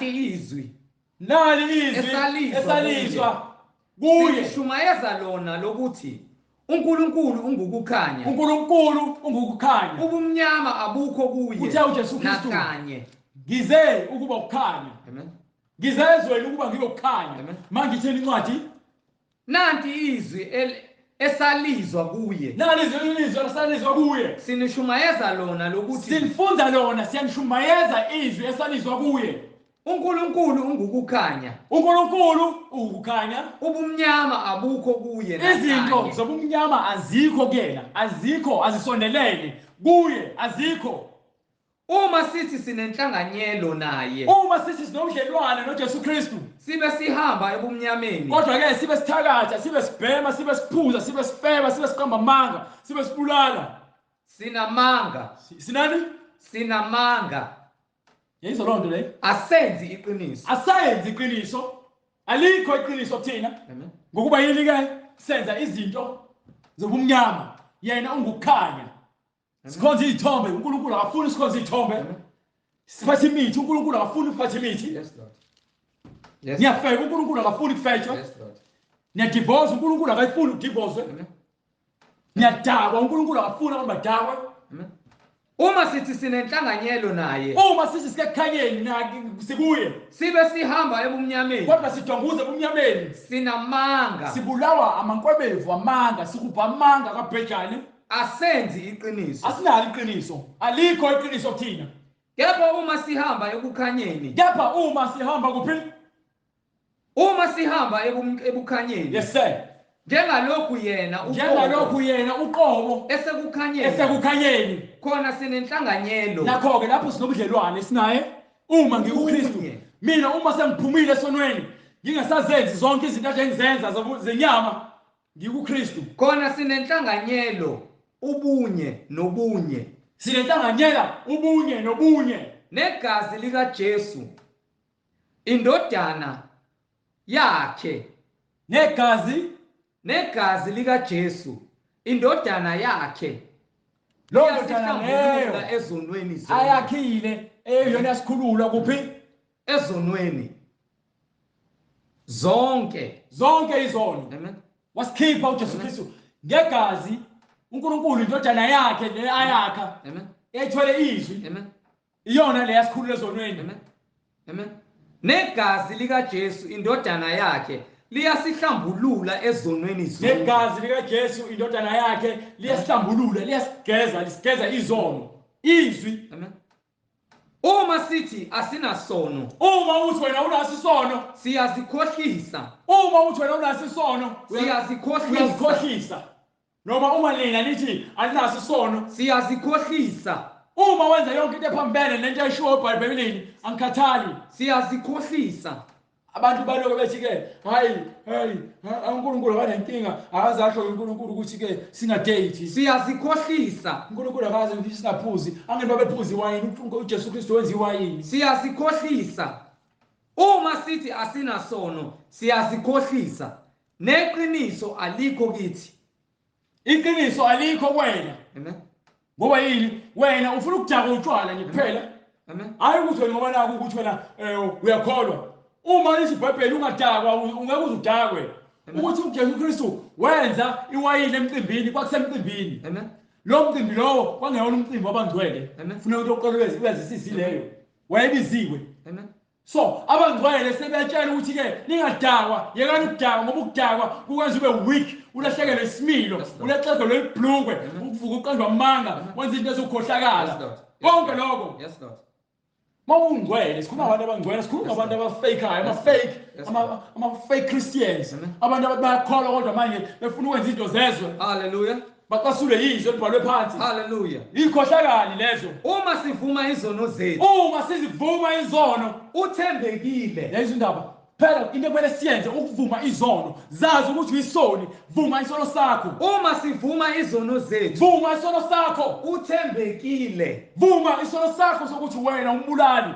izwi. Nali izwi esalizwa kuye. Sishumayeza lona lokuthi uNkulunkulu ungukukhanya. uNkulunkulu ungukukhanya. Ubumnyama abukho kuye. Uthe uJesu Kristu nakanye. Ngize ukuba ukukhanya. Amen. Ngizezweni ukuba ngibe ukukhanya. Amen. Mangitheni incwadi. Nanti izwi esalizwa kuye. Nali izwi esalizwa kuye. Sinishumayeza lona lokuthi Sinifunda lona siyanishumayeza izwi esalizwa kuye. uNkulunkulu ungukukhanya. uNkulunkulu ungukukhanya. Ubumnyama abukho kuye nakanye. Izinto zobumnyama azikho kuyena, azikho azisondelene kuye, azikho. Uma sithi sinenhlanganyelo naye, Uma sithi sinomdlelwane noJesu Kristu, sibe sihamba ebumnyameni, kodwa-ke sibe sithakatha, sibe sibhema, sibe siphuza, sibe sifeba, sibe siqamba amanga, sibe sibulala, sinamanga. Sinani? Sinamanga. Yayizwa loo nto leyo. Asenzi iqiniso. Asayenzi iqiniso. Alikho iqiniso kuthina. Amen. Ngokuba yini-ke senza izinto zobumnyama. Yena ungukukhanya. Sikhonza izithombe, uNkulunkulu akafuni sikhonza izithombe. Siphathe imithi, uNkulunkulu akafuni uphathe imithi. Yes, Lord. Yes. Niyafeka, uNkulunkulu akafuni kufetshwe. Yes, Lord. Niyadivoza, uNkulunkulu akafuni ukudivozwe. Amen. Niyadakwa, uNkulunkulu akafuni abantu badakwe. Amen. Uma sithi sinenhlanganyelo naye, Uma sithi sike kukhanyeni sikuye, sibe sihamba ebumnyameni, kodwa sidonguze ebumnyameni, sinamanga. sibulawa amankwebevu amanga, sikupha amanga kaBhejane. Asenzi iqiniso. Asinalo iqiniso. Alikho iqiniso kuthina. Kepha uma sihamba ekukhanyeni, kepha uma sihamba kuphi? uma sihamba ebukhanyeni, Yes sir. njengalokhu yena Njengalokhu yena uqobo esekukhanyeni, esekukhanyeni. khona sinenhlanganyelo. Nakho ke lapho sinobudlelwane sinaye uma ngikuKristu. Ubunye. Mina uma sengiphumile esonweni, ngingasazenzi zonke izinto kade ngizenza zenyama, ngikuKristu. Khona sinenhlanganyelo, ubunye nobunye, Sinenhlanganyela ubunye nobunye negazi likaJesu, indodana yakhe, negazi likaJesu, indodana yakhe, lo ndodana leyo liyasihlambulula ezonweni zonke. ayakhile eyona sikhululwa kuphi? Ezonweni zonke. Zonke izono Amen. wasikhipha uJesu Kristu ngegazi. uNkulunkulu indodana yakhe le ayakha Amen. ethwele izwi, Amen. iyona le yasikhulula ezonweni. Amen. Amen. Negazi likaJesu, indodana yakhe, liyasihlambulula ezonweni zonke. Negazi likaJesu indodana yakhe liyasihlambulula, lisigeza izono. Izwi. Amen. Uma sithi asinasono, Uma uthi wena unaso isono, siyazikhohlisa. uma uthi wena unaso isono, Siyazikhohlisa. Noma uma lina lithi alinaso isono, Siyazikhohlisa. uma wenza yonke into ephambene nento eshiwo eBhayibhelini, angikhathali. Siyazikhohlisa. Abantu baloko bethi ke, hayi uNkulunkulu akanenkinga, akazasho uNkulunkulu ukuthi ke singadate. Siyazikhohlisa. uNkulunkulu akaze ukuthi singaphuzi, angeni babephuza iwayini, uJesu Kristu wenza iwayini. Siyazikhohlisa. Uma sithi asinasono, siyazikhohlisa. Neqiniso alikho kithi. Iqiniso alikho kwena. Amen. Ngoba yini? Wena ufuna ukujaka utshwala nje kuphela. Amen. Hayi ukuthi wena ngoba naku ukuthi wena uyakholwa. Uma lithi iBhayibheli ungadakwa, ungeke uzudakwe. Ukuthi uJesu Kristu wenza iwayini emcimbini, kwakusemcimbini. Amen. Lo mcimbi lowo kwangeyona umcimbi wabangcwele. Amen. Kufanele ukuthi oqala wezisisi leyo. Wayebiziwe. Amen. So abangcwele sebetshela ukuthi ke ningadakwa, yekani ukudakwa ngoba ukudakwa kukwenza ube weak, ulahlekelwe isimilo, ulahlekelwe ibhlungwe, uvuka uqanjwa amanga, wenza into ezokhohlakala. Konke lokho. Yes Lord. Mawungcwele sikhuluma abantu abangcwele, sikhuluma abantu abafakayo, ama-fake Christians, abantu abathi bayakholwa kodwa manje befuna ukwenza izinto zezwe, Hallelujah. baqasule izwi elibhalwe phansi. Hallelujah. Ikhohlakali lezo. Uma sivuma izono zethu, Uma sizivuma izono, uthembekile. lezo indaba phela into ekumele siyenze ukuvuma izono. Zazi ukuthi uyisoni, vuma isono sakho. Uma sivuma izono zethu, Vuma isono sakho. uthembekile. Vuma isono sakho sokuthi wena umbulali.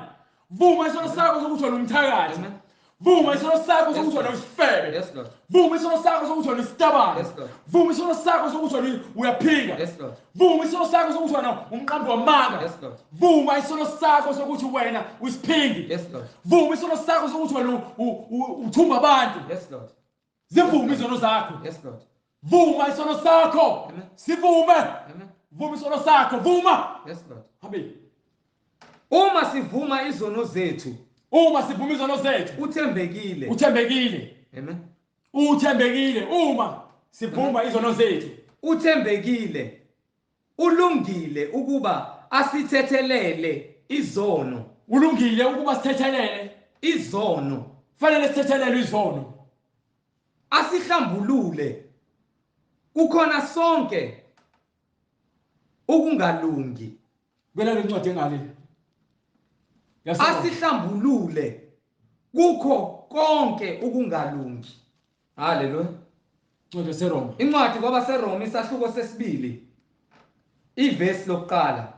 Vuma isono sakho sokuthi wena umthakathi. Amen. Vuma isono sakho sokuthi wena usifebe. Yes Lord. Vuma isono sakho sokuthi wena isitabane. Yes, Lord. Vuma isono sakho sokuthi wena uyaphinga. Yes Lord. Vuma isono sakho sokuthi wena umqambi wamanga. Yes Lord. Vuma isono sakho sokuthi wena usiphingi. Yes Lord. Vuma isono sakho sokuthi wena uthumba abantu. Yes Lord. Zivume izono zakho. Yes Lord. Vuma isono sakho. Amen. Sivume. Amen. Vuma isono sakho. Vuma. Yes Lord. Hambe. Uma sivuma izono zethu, Uma sivuma izono zethu, uthembekile. uthembekile. Amen. Uthembekile uma sivuma izono zethu. Uthembekile. Ulungile ukuba asithethelele izono. Ulungile ukuba sithethelele Izono. fanele sithethelele izono. Asihlambulule. Kukhona sonke ukungalungi. Kwela lencwadi engale. Asihlambulule. Kukho konke ukungalungi. Hallelujah. Ncwadi seRoma. Incwadi kwabaseRoma isahluko sesibili. Ivesi lokuqala.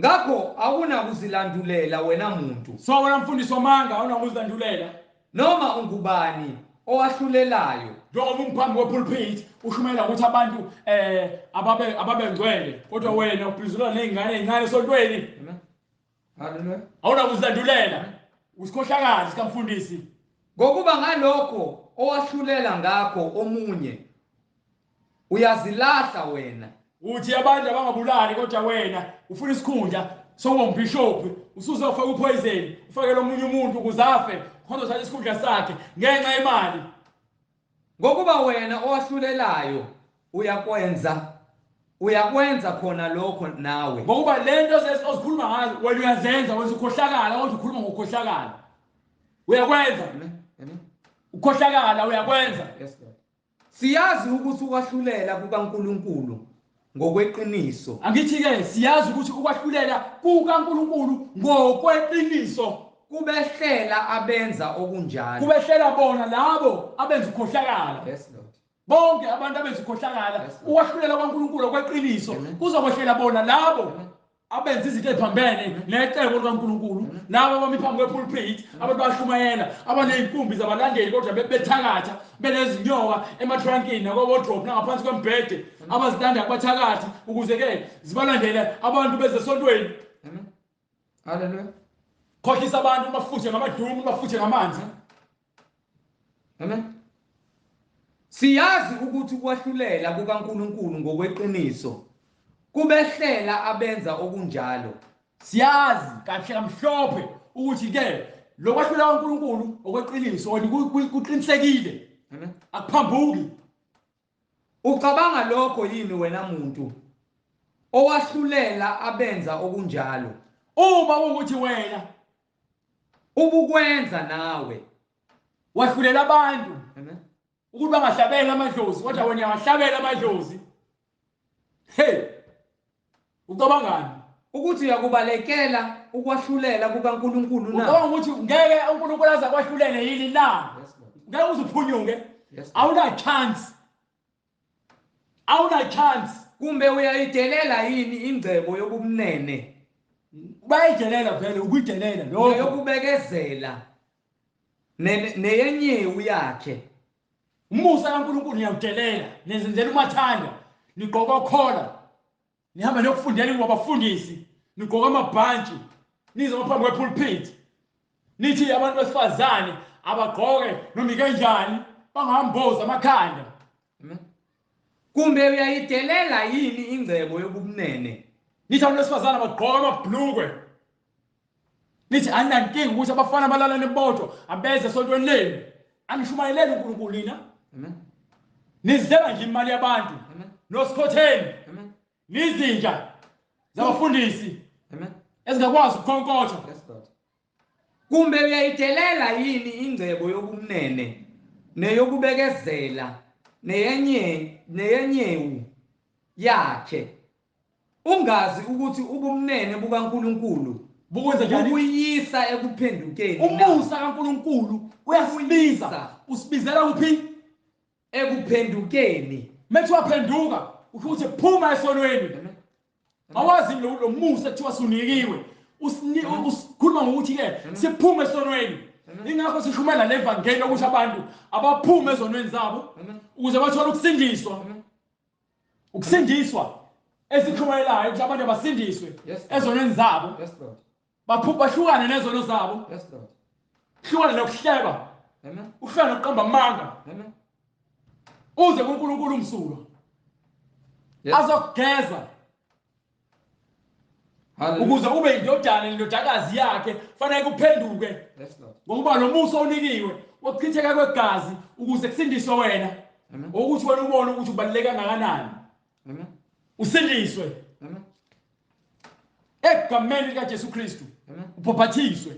Ngakho awunakuzilandulela wena muntu, So wena mfundisi wamanga awunakuzilandulela. noma ungubani owahlulelayo. Njengoba ungiphambi kwepulpit ushumayela ukuthi abantu ababengcwele kodwa wena ubhizulwa nezingane ezincane esontweni. Amen. Hallelujah. Awunakuzilandulela. Usikhohlakazi sikamfundisi. Ngokuba ngalokho owahlulela ngakho omunye, uyazilahla wena. Uthi abantu abangabulali kodwa wena ufuna isikhundla sokumbishop, usuzofaka upoison, ufakele omunye umuntu ukuzafe, khona uthatha isikhundla sakhe ngenxa yemali. Ngokuba wena owahlulelayo uyakwenza uyakwenza khona lokho nawe. Ngokuba lento osikhuluma ngazo wena uyazenza wenza ukhohlakala kodwa ukhuluma ngokukhohlakala. Uyakwenza. Amen. Ukhohlakala uyakwenza. Yes Lord. Siyazi ukuthi ukwahlulela kukaNkulunkulu ngokweqiniso. Angithi ke siyazi ukuthi ukwahlulela kukaNkulunkulu ngokweqiniso Kubehlela abenza okunjalo. kubehlela bona labo abenza ukhohlakala. Yes Lord. Bonke abantu abenza ukhohlakala ukwahlulela kwaNkulunkulu ngokweqiniso kuzokwehlela bona labo abenza izinto eziphambene necebo likaNkulunkulu, labo abami phambi kwepulpit, abantu bashumayela, abaneyinkumbi zabalandeli kodwa bethakatha, benezinyoka ematrankini nakwa-wardrobe nangaphansi kwembhede, abazilanda kubathakathi ukuze ke zibalandele abantu bezesontweni. Amen. Hallelujah. Khohlisa abantu bafuthe ngamadumu, bafuthe ngamanzi. Amen. Siyazi ukuthi ukwahlulela kukaNkulunkulu ngokweqiniso kubehlela abenza okunjalo. Siyazi kahle kamhlophe ukuthi ke lokwahlulela kwaNkulunkulu okweqiniso kuqinisekile. Amen. Akuphambuki. Ucabanga lokho yini wena muntu owahlulela abenza okunjalo? Uma ukuthi wena ubukwenza nawe wahlulela abantu Amen. ukuthi bangahlabela amadlozi kodwa wena uyahlabela amadlozi. Hey, ucabangani ukuthi uyakubalekela ukwahlulela kukaNkulunkulu na? ucabanga ukuthi ngeke uNkulunkulu aza kwahlulele yini na? Ngeke uzuphunyuke. Awuna chance. Awuna chance. Kumbe uyayidelela yini ingcebo yobumnene? Bayidelela phela ukuyidelela Lokho yokubekezela neyenyewu yakhe. Umusa kaNkulunkulu niyawudelela, nizenzela umathanda, nigqoka okhola, nihamba niyokufundela ukuba abafundisi, nigqoka amabhantshi, nize ngaphambi kwepulpit. Nithi abantu besifazane abagqoke noma kanjani bangamboza amakhanda. Amen. Kumbe uyayidelela yini ingcebo yobumnene? Nithi abantu besifazane abagqoka amabhlukwe. Nithi anankinga ukuthi abafana abalalane bodwa abeze esontweni lenu. Anishumayelele uNkulunkulu nina. Amen. Nizidela nje imali yabantu. Amen. Nosikhotheni. Amen. Nizinja zabafundisi. Amen. Ezingakwazi ukukhonkotha. Yes Lord. Kumbe uyayidelela yini ingcebo yobumnene neyokubekezela neyenyewu yakhe? Ungazi ukuthi ubumnene bukaNkulunkulu Bukwenza njani? buyisa ekuphendukeni. Umusa kaNkulunkulu uyasibiza. Usibizela kuphi? Ekuphendukeni. Methi waphenduka usho ukuthi phuma esonweni. Awazi lo musa kuthiwa sunikiwe. Usikhuluma ngokuthi ke siphume esonweni. Ingakho sishumela le evangeli ukuthi abantu abaphume ezonweni zabo ukuze bathole ukusindiswa. Ukusindiswa esikhumayelayo ukuthi abantu abasindiswe ezonweni zabo. Yes Lord. Bahlukane nezono zabo. Yes Lord. Hlukane nokuhleba. Amen. Uhlukane nokuqamba amanga. Amen. Uze kuNkulunkulu umsulwa. Yes. Azokugeza. Ukuze ube indodana indodakazi yakhe fanele kuphenduke. Yes Lord. Ngokuba lo musa onikiwe wokuchitheka kwegazi ukuze kusindiswe wena. Amen. Ukuthi wena ubone ukuthi ubaluleka kangakanani. Amen. Usindiswe. Amen. Egameni likaJesu Kristu. Amen. Uphaphathiswe.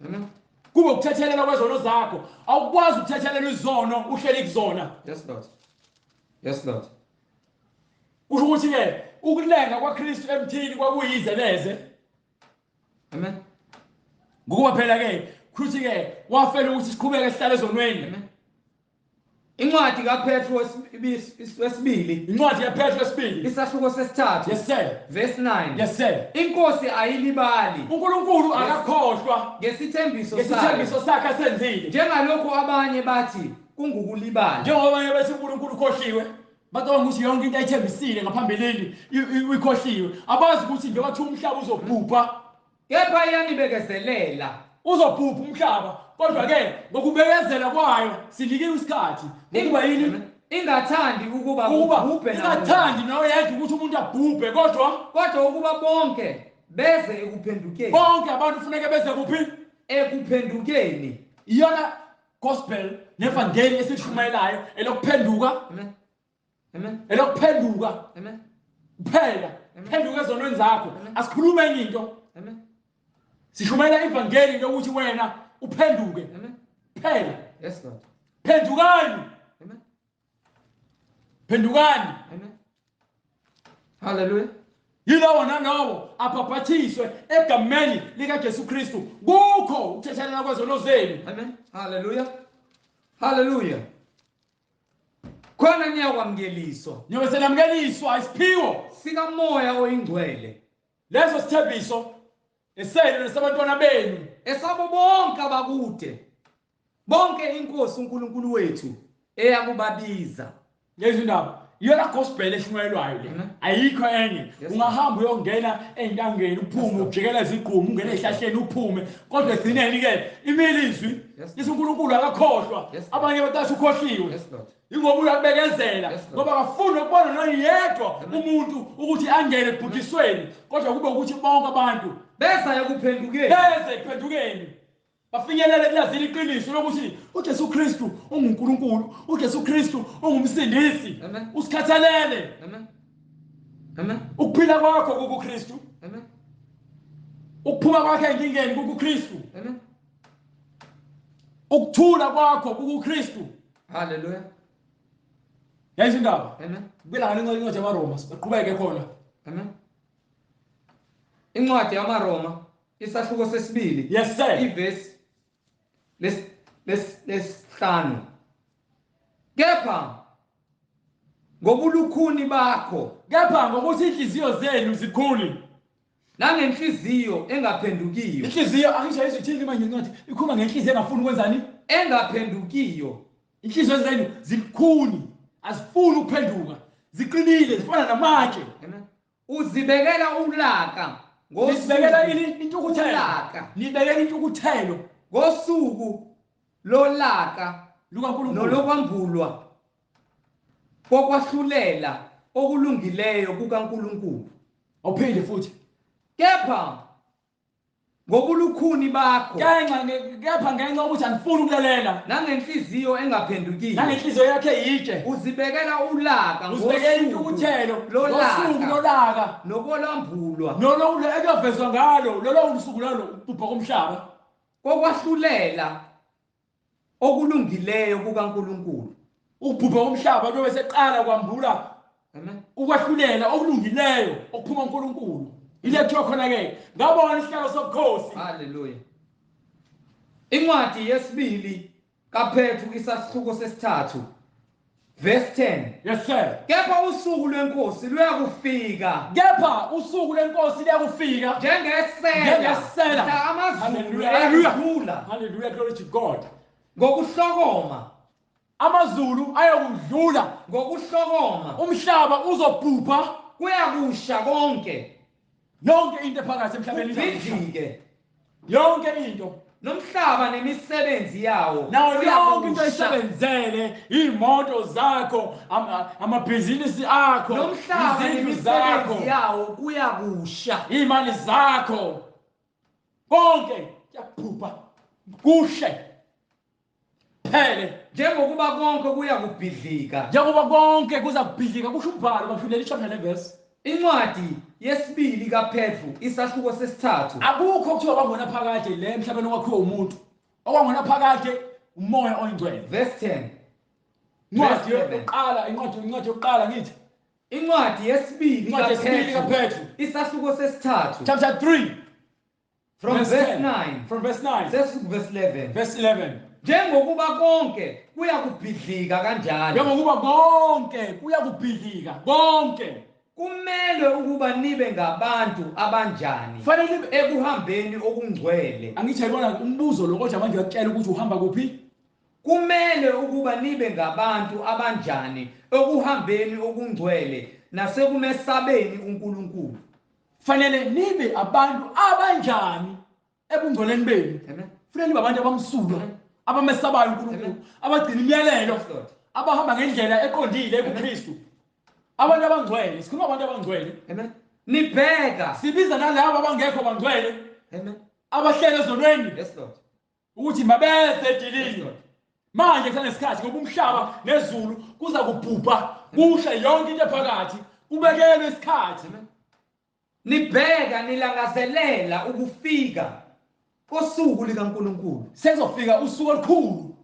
Amen. Kube ukuthethelela kwezono zakho. Awukwazi ukuthethelela izono uhleli kuzona. Yes Lord. Yes Lord. Kusho ukuthi ke ukulenga kwaKristu emthini kwakuyizeleze. Amen. Ngokuba phela ke kuthi ke wafela ukuthi siqhubeke sihlale ezonweni. Amen. Incwadi kaPetro wesibili. Incwadi yaPetro wesibili. Isahluko sesithathu. Yes sir. Verse 9. Yes sir. Inkosi ayilibali uNkulunkulu akakhohlwa ngesithembiso sakhe asenzile. njengalokho abanye bathi kungukulibala. Njengoba abanye bethi uNkulunkulu ukhohliwe, bacabanga ukuthi yonke into ayithembisile ngaphambilini uyikhohliwe. Abazi ukuthi nje bathi umhlaba uzobhubha. Kepha iyanibekezelela. Uzobhubha umhlaba. Kodwa ke ngokubekezela kwayo sinikiwe isikhathi. Ngokuba yini? Ingathandi ukuba ubhubhe nawe. Ingathandi nawe yedwa ukuthi umuntu abhubhe kodwa ukuba bonke beze ekuphendukeni. Bonke abantu kufanele beze kuphi? Ekuphendukeni. Iyona gospel nevangeli esishumayelayo elokuphenduka. Amen. Amen. Elokuphenduka. Amen. Phela phenduka ezonweni zakho asikhulume enye into. Amen. Sishumela ivangeli lokuthi wena uphenduke. Amen. Phela Yes, Lord. phendukani. Amen. Phendukani. Amen. Hallelujah. Yilowo nalowo abhabhathiswe egameni lika Jesu Kristu kukho ukuthethelana kwezono zenu. Amen. Hallelujah. Hallelujah. Khona niyakwamukeliswa. Nyobe senamkeliswa isiphiwo Sika moya oyingcwele. leso sithembiso esele nesabantwana benu Esabo bonke abakude. Bonke inkosi uNkulunkulu wethu eyakubabiza. ngezindaba iyona gospel eshumayelwayo le ayikho enye. Ungahamba uyongena eintangeni uphume ujikela izigqumu ungena ehlahleni uphume kodwa egcineni ke imilizwi uNkulunkulu akakhohlwa abanye batasha ukhohliwe. Yes, Lord. Ingoba uyabekezela ngoba akafuni ukubona noyedwa umuntu ukuthi angene ebhujisweni kodwa kube ukuthi bonke abantu Beza yakuphendukeni. beze ekuphendukeni bafinyelele kulazini iqiniso lokuthi uJesu Kristu unguNkulunkulu, uJesu Kristu ungumsindisi. Amen. Usikhathalele. Amen. Amen. Ukuphila kwakho kuKristu. Amen. Ukuphuma kwakhe enkingeni kuKristu. Amen. Ukuthula kwakho kuKristu. Hallelujah. Yayizindaba. Amen. Kubela ngani incwadi yabaRoma siqhubeke khona. Amen. Incwadi yamaRoma isahluko sesibili. Yes sir. Ivesi lesihlanu. Kepha ngobulukhuni bakho Kepha ngokuthi inhliziyo zenu zikhuli. nangenhliziyo engaphendukiyo. Inhliziyo angisho izithini manje incwadi ikhuluma ngenhliziyo engafuni ukwenzani? Engaphendukiyo. Inhliziyo zenu zikhuni, azifuni ukuphenduka. Ziqinile zifana namatshe. Amen. Uzibekela ulaka Nisibekela ini intukuthelo. ulaka Nibekela intukuthelo ngosuku lolaka lukaNkulunkulu. nolokwambulwa kokwahlulela okulungileyo kukaNkulunkulu. Awuphinde futhi. Kepha ngobulukhuni bakho Kepha ngenxa ukuthi anifuni ukulalela nangenhliziyo engaphendukiyo nangenhliziyo yakhe yitshe. uzibekela ulaka Uzibekela intukuthelo ngosuku lolaka nokolambulwa nolo ekuyovezwa ngalo lolo usuku lalo ubhubha komhlaba kokwahlulela okulungileyo kukaNkulunkulu. ubhubha komhlaba kuyobe seqala kwambula. Amen. Ukwahlulela okulungileyo okuphuma kuNkulunkulu. Ile kuthiwa khona ke ngabona isihlalo sobukhosi. Hallelujah. Incwadi yesibili kaPetru isahluko sesithathu verse 10. Yes sir. Kepha usuku lwenkosi luyakufika Kepha usuku lenkosi liyakufika njengesela mhla amazulu ayadlula Hallelujah, glory to God. ngokuhlokoma Amazulu ayokudlula. ngokuhlokoma Umhlaba uzobhubha. kuyakusha konke Yonke into ephakathi emhlabeni kubhidlike yonke into. nomhlaba nemisebenzi yawo Nawo yonke into kuyakusha. oyisebenzele, imoto zakho, amabhizinisi akho, Nomhlaba izindlu zakho, nemisebenzi yawo kuyakusha. imali zakho, konke kuyabhubha kushe phele. Njengokuba konke kuyakubhidlika. Njengoba konke kuza kubhidlika kusho umbhalo bafundela ichapter 11 verse. Incwadi yesibili kaPetru isahluko sesithathu. Akukho kuthiwa kwangona phakathi le emhlabeni okwakhiwa umuntu. Okwangona phakathi umoya oyingcwele. Verse 10. Incwadi yokuqala, incwadi yokuqala ngithi. Incwadi yesibili kaPetru isahluko sesithathu. Chapter 3 from verse 9. From verse 9. Verse 11. Verse 11. Njengokuba konke kuyakubhidlika kanjalo. Njengokuba konke kuyakubhidlika konke. Kumele ukuba nibe ngabantu abanjani Fanele ekuhambeni okungcwele. Angithi ayibona umbuzo lo kodwa manje uyakutshela ukuthi uhamba kuphi? Kumele ukuba nibe ngabantu abanjani ekuhambeni okungcwele nasekumesabeni uNkulunkulu. Fanele nibe abantu abanjani ebungcweleni benu. Amen. Fanele nibe abantu abamsulwa, abamesabayo uNkulunkulu, abagcina imiyalelo, abahamba ngendlela eqondile kuKristu. Abantu abangcwele, sikhuluma abantu abangcwele. Amen. Nibheka sibiza nalabo abangekho bangcwele. Amen. Abahlele ezonweni. Yes Lord. Ukuthi mabeze edilini. Yes, Lord. Manje kusanesikhathi ngoba umhlaba nezulu kuza kubhubha kushe yonke into ephakathi ubekelwe isikhathi. Nibheka nilangazelela ukufika kosuku likaNkulunkulu. Sezofika usuku olukhulu.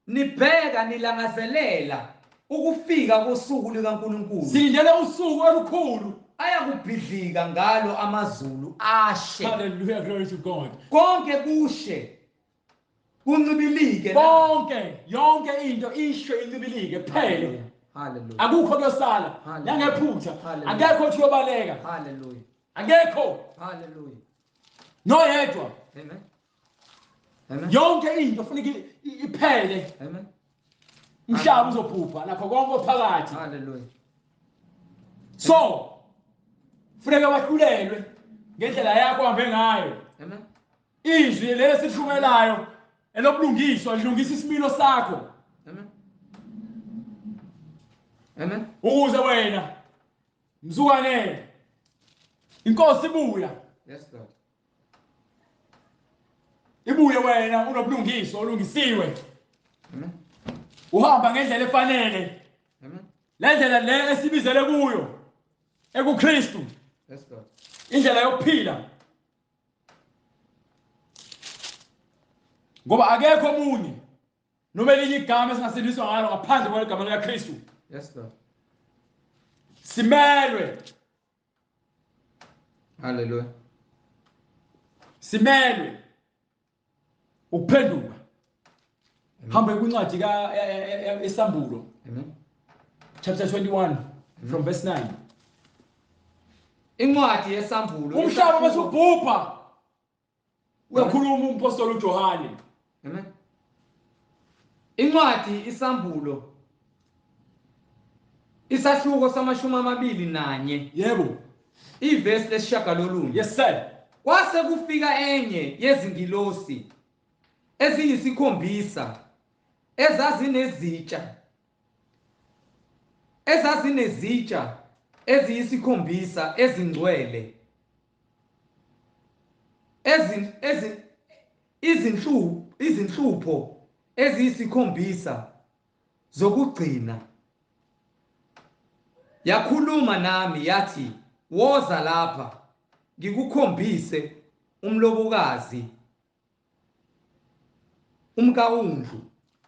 Nibheka nilangazelela ukufika kosuku likaNkulunkulu. Silindele usuku olukhulu. Ayakubhidlika ngalo amazulu ashe. Hallelujah, glory to God. Konke kushe. Kuncibilike konke yonke into ishwe incibilike phele. Hallelujah. Akukho kuyosala. Yangephutha. Akekho othi yobaleka. Hallelujah. Akekho. Hallelujah. Noyedwa. Amen. Amen. Yonke into kufanele iphele. Amen. Umhlaba uzobhubha lapho konke ophakathi. Hallelujah. So kufanele wahlulelwe ngendlela yakho ohambe ngayo. Amen. Izwi lesithumelayo elobulungiswa lidlungisa isimilo sakho. Amen. Amen. Ukuze wena mzukwane inkosi ibuya. Yes Lord. Ibuye wena unobulungiswa olungisiwe. Amen. Uhamba ngendlela efanele. Amen. Le ndlela le esibizele kuyo ekuKristu. Yes Lord. Indlela yokuphila. Ngoba akekho omunye noma elinye igama esingasindiswa ngalo ngaphandle kwegama likaKristu. Yes Lord. Simelwe. Hallelujah. Simelwe ukuphenduka. Hambe kwincwadi esambulo. Amen. Chapter 21 from verse 9. Incwadi yesambulo. Umhlaba besubhupha. Uyakhuluma umpostoli uJohane. Amen. Incwadi isambulo. Isahluko sama-21. Yebo. Ivesi lesishagalolunye. Yes sir. Kwase kufika enye yezingilosi eziyisikhombisa ezazinezitsha eziyisikhombisa ezingcwele izinhlupho eziyisikhombisa zokugcina. Yakhuluma nami yathi, woza lapha ngikukhombise umlobokazi umkawundlu.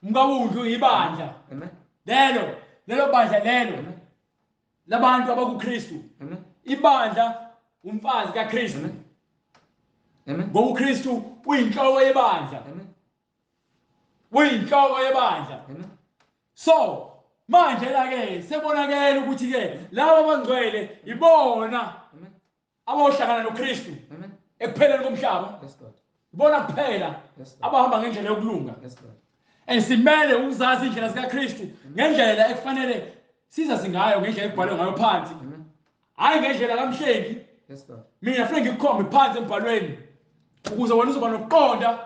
Umkawundlu ibandla. Amen. Lelo bandla lelo. Amen. Labantu abakuKristu. Amen. Ibandla umfazi kaKristu. Amen. Amen. Ngoba uKristu uyinhloko yebandla. Amen. Uyinhloko yebandla. Amen. So manje la ke sebonakala ukuthi ke laba abangcwele ibona Amen. abohlangana noKristu Amen. ekupheleni komhlaba. Yes Lord. Ibona kuphela Yes Lord. abahamba ngendlela yokulunga. Yes Lord. Simele uzazi indlela zikaKristu ngendlela ekufanele sizazi ngayo ngendlela ekubhalwe ngayo phansi. Amen. Hayi ngendlela kamhlengi. Yes Lord. Mina kufanele ngikukhombe phansi embhalweni ukuze wena uzoba nokuqonda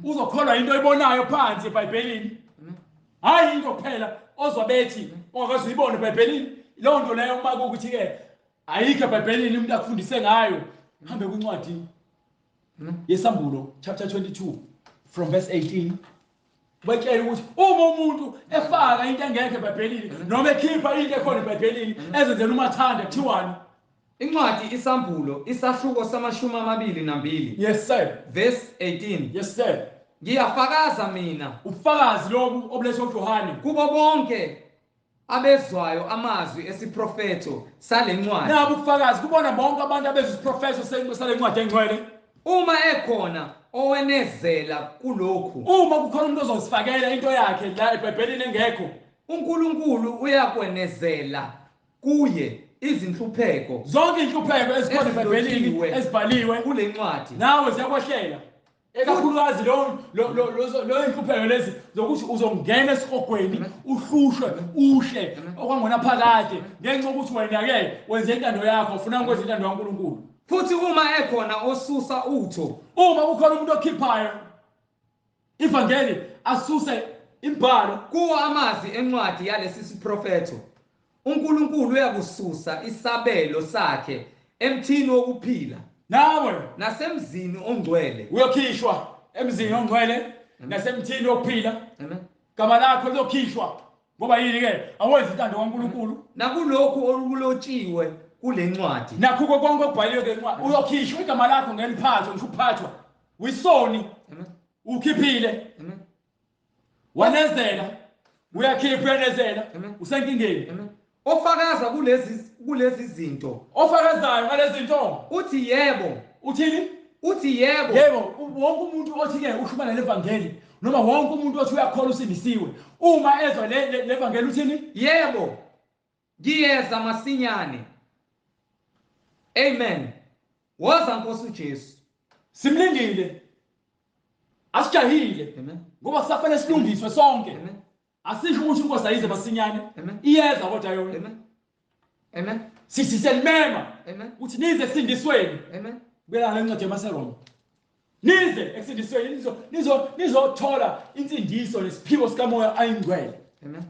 uzokholwa into oyibonayo phansi eBhayibhelini. Hayi into kuphela ozobethi ongakaze uyibone eBhayibhelini. Leyo nto leyo uma ukuthi ke ayikho eBhayibhelini umuntu akufundise ngayo. Hambe kwincwadi yesambulo chapter 22 from verse 18. Batshela ukuthi uma umuntu efaka into engekho eBhayibhelini noma ekhipha into ekhona eBhayibhelini ezenzela umathanda kuthiwani. Incwadi isambulo isahluko sama-22. Yes sir. Verse 18. Yes sir. Ngiyafakaza mina Ubufakazi lobu obulethwa uJohane kubo bonke abezwayo amazwi esiprofeto sale ncwadi. nabo ubufakazi kubona bonke abantu abezwa isiprofeso sale ncwadi engcwele. Uma ekhona owenezela kulokhu, Uma kukhona umuntu ozosifakela into yakhe la eBhayibhelini engekho, uNkulunkulu uyakwenezela kuye izinhlupheko zonke inhlupheko ezikhona eBhayibhelini ezibhaliwe kule ncwadi. nawe ziyakwahlela. Ekakhulukazi lo inhlupheko lezi zokuthi uzongena esihogweni uhlushwe uhle okwangona phakade ngenxa ukuthi wena ke wenze intando yakho ufuna ukwenza intando kaNkulunkulu. Futhi uma ekhona osusa utho, Uma kukhona umuntu okhiphayo ivangeli asuse imbhalo kuwo amazwi encwadi yalesi siprofeto, uNkulunkulu uyakususa isabelo sakhe emthini wokuphila nawe nasemzini ongcwele. uyokhishwa emzini ongcwele nasemthini wokuphila. Amen. Gama lakho liyokhishwa ngoba yini ke awenzi intando kaNkulunkulu nakulokhu okulotshiwe kule ncwadi nakho konke okubhaliwe ke incwadi uyokhishwa igama lakho ngeliphatho ngisho uphathwa wisoni amen ukhiphile amen wanezela uyakhipha uyanezela Amen. usenkingeni amen ofakaza kulezi zinto ofakazayo ngalezi zinto uthi yebo uthini uthi yebo yebo wonke umuntu othi ke ushumana levangeli noma wonke umuntu othi uyakholwa usindisiwe uma ezwa levangeli uthini yebo ngiyeza masinyane amen woza Nkosi uJesu simlindile asijahile amen ngoba sisafanele silungiswe sonke amen asisho ukuthi inkosi ayize masinyane Amen. iyeza kodwa yona amen amen sithi selimema amen uthi nize esindisweni amen kubela lencwadi yamaseroma nize esindisweni nizothola insindiso nesiphiwo sikamoya ayingcwele amen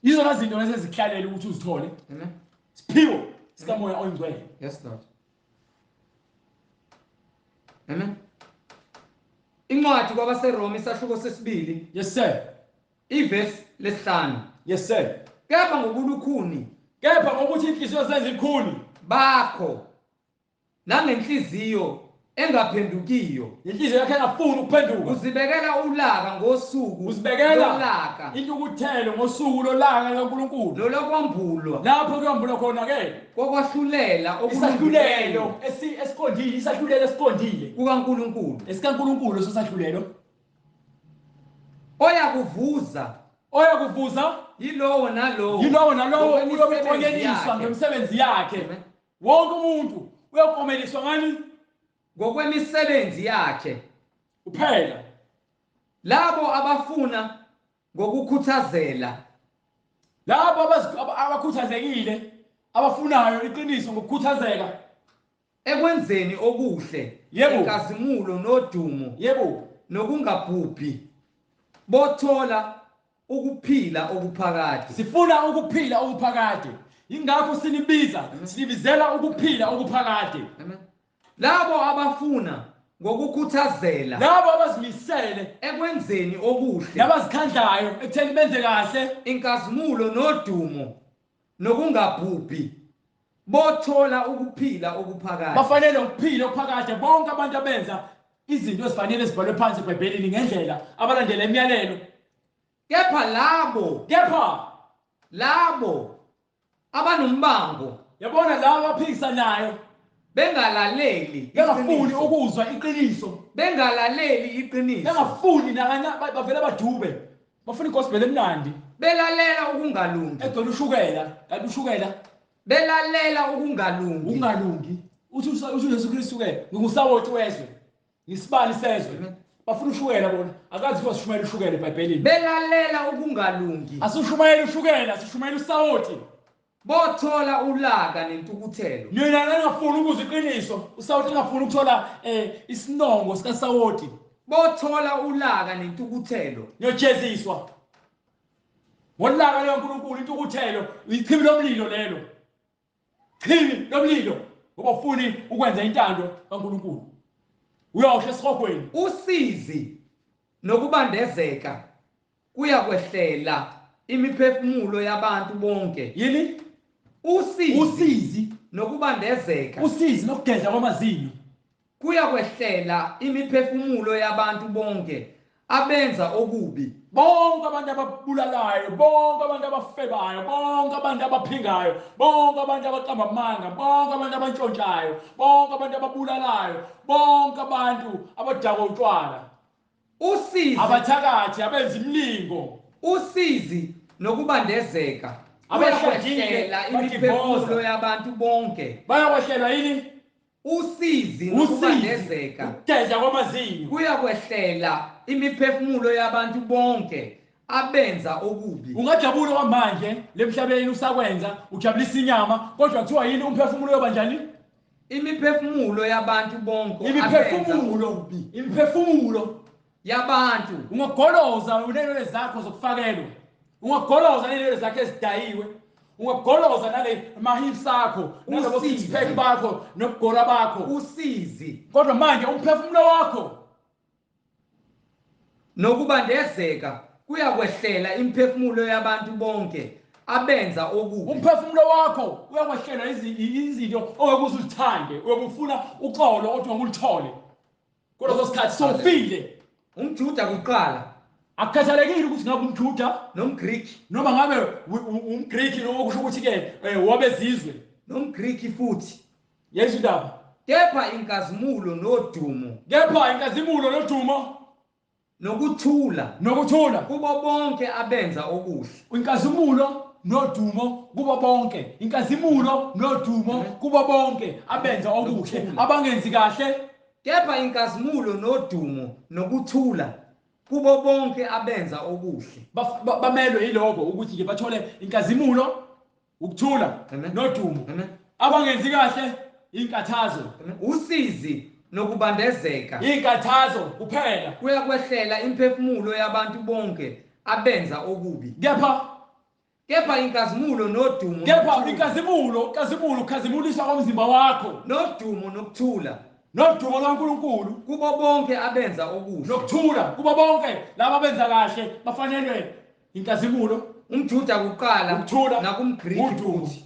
izona zinto lezi ezikhlalela ukuthi uzithole amen siphiwo sikamoya oyingcwele yes lord amen incwadi kwabaseRoma isahluko sesibili yes sir iverse lesihlanu yes sir kepha ngokulukhuni kepha ngokuthi inhliziyo zenza ikhuni bakho nangenhliziyo engaphendukiyo inhliziyo yakhe engafuni ukuphenduka uzibekela ulaka ngosuku uzibekela lolaka intukuthelo ngosuku lolaka likaNkulunkulu lolokwambulwa lapho kuyambula khona ke kokwahlulela isahlulelo esiqondile isahlulelo esiqondile kukaNkulunkulu esikaNkulunkulu sosahlulelo oya kuvuza yilowo nalowo uyokuqonyeliswa ngemisebenzi yakhe Amen. wonke umuntu uyokomeliswa ngani ngokwemisebenzi yakhe uphela labo abafuna ngokukhuthazela labo abakhuthazekile abafunayo iqiniso ngokukhuthazeka ekwenzeni okuhle Yebo. inkazimulo nodumo yebo nokungabhubhi bothola ukuphila okuphakade sifuna ukuphila okuphakade ingakho sinibizela ukuphila okuphakade amen labo abafuna ngokukhuthazela labo abazimisele ekwenzeni okuhle nabazikhandlayo ekutheni benze kahle inkazimulo nodumo nokungabhubhi bothola ukuphila okuphakade bafanele ukuphila okuphakade bonke abantu abenza izinto ezifanele ezibhalwe phansi eBhayibhelini ngendlela abalandela imiyalelo kepha labo abanombango yabona labo abaphikisanayo bengalaleli bengafuni ukuzwa iqiniso bengalaleli iqiniso bengafuni nakanya bavele badube bafuna igospel emnandi belalela ukungalungi egcwele ushukela kanti ushukela belalela ukungalungi ukungalungi uthi uJesu Kristu ke ngusawoti wezwe isibani sezwe bafuna ushukela bona akazi ukuthi washumayela ushukela eBhayibhelini belalela ukungalungi asushumayela ushukela sishumayela usawoti bothola ulaka nentukuthelo nina ngafuni ukuzwa iqiniso usawoti ngafuni ukuthola isinongo sika sawoti bothola ulaka nentukuthelo ngiyojeziswa ngolaka lweNkulunkulu intukuthelo ichibi lomlilo lelo chibi lomlilo ngoba ufuni ukwenza intando kaNkulunkulu uyosho esihogweni usizi nokubandezeka kuyakwehlela imiphefumulo yabantu bonke yini usizi nokubandezeka usizi nokugedla kwamazinyo kuyakwehlela imiphefumulo yabantu bonke abenza okubi bonke abantu ababulalayo bonke abantu abafebayo bonke abantu abaphingayo bonke abantu abaqamba amanga bonke abantu abantshontshayo bonke abantu ababulalayo bonke abantu abadaka utshwala abathakathi abenza imlingo usizi nokubandezeka abahlangile kuyakwehlela imiphefumulo yabantu bonke bayakwehlela yini usizi nokubandezeka ukugedla kwamazinyo kuyakwehlela imiphefumulo yabantu bonke abenza okubi ungajabula kwamanje lemhlabeni usakwenza ujabulisa inyama kodwa kuthiwa yini umphefumulo yobanjani imiphefumulo yabantu bonke imiphefumulo yabantu ungagoloza unelele zakho zokufakelwa ungagoloza nenwele zakho ezidayiwe ungagoloza nale mahips akho nalabo six pack bakho nokugora bakho usizi kodwa manje umphefumulo wakho nokubandezeka kuyakwehlela imphefumulo yabantu bonke abenza okubi. Umphefumulo wakho uyakwehlela izinto ongeke uzithande, uyobufuna uxolo othi ngulithole. Kodwa sosikhathi sofile. UmJuda kuqala akukhathalekile ukuthi ngabe umJuda nomGreek noma ngabe umGreek noma kusho ukuthi ke wabezizwe nomGreek futhi. Yezwa indaba. Kepha inkazimulo nodumo nokuthula kubo bonke abenza okuhle. Inkazimulo nodumo kubo bonke. Inkazimulo nodumo kubo bonke abenza okuhle, abangenzi kahle. Kepha inkazimulo nodumo nokuthula kubo bonke abenza okuhle. Bamelwe yiloko ukuthi nje bathole inkazimulo, ukuthula nodumo. Abangenzi kahle inkathazo, usizi nokubandezeka. Inkathazo kuphela. Kuyakwehlela imphefumulo yabantu bonke abenza okubi. Kepha inkazimulo nodumo. Kepha inkazimulo ukhazimuliswa komzimba wakho. Nodumo nokuthula. Nodumo lwaNkulunkulu kubo bonke abenza okuhle. Nokuthula kubo bonke laba abenza kahle bafanelwe inkazimulo. UmJuda kuqala nakumGreek futhi.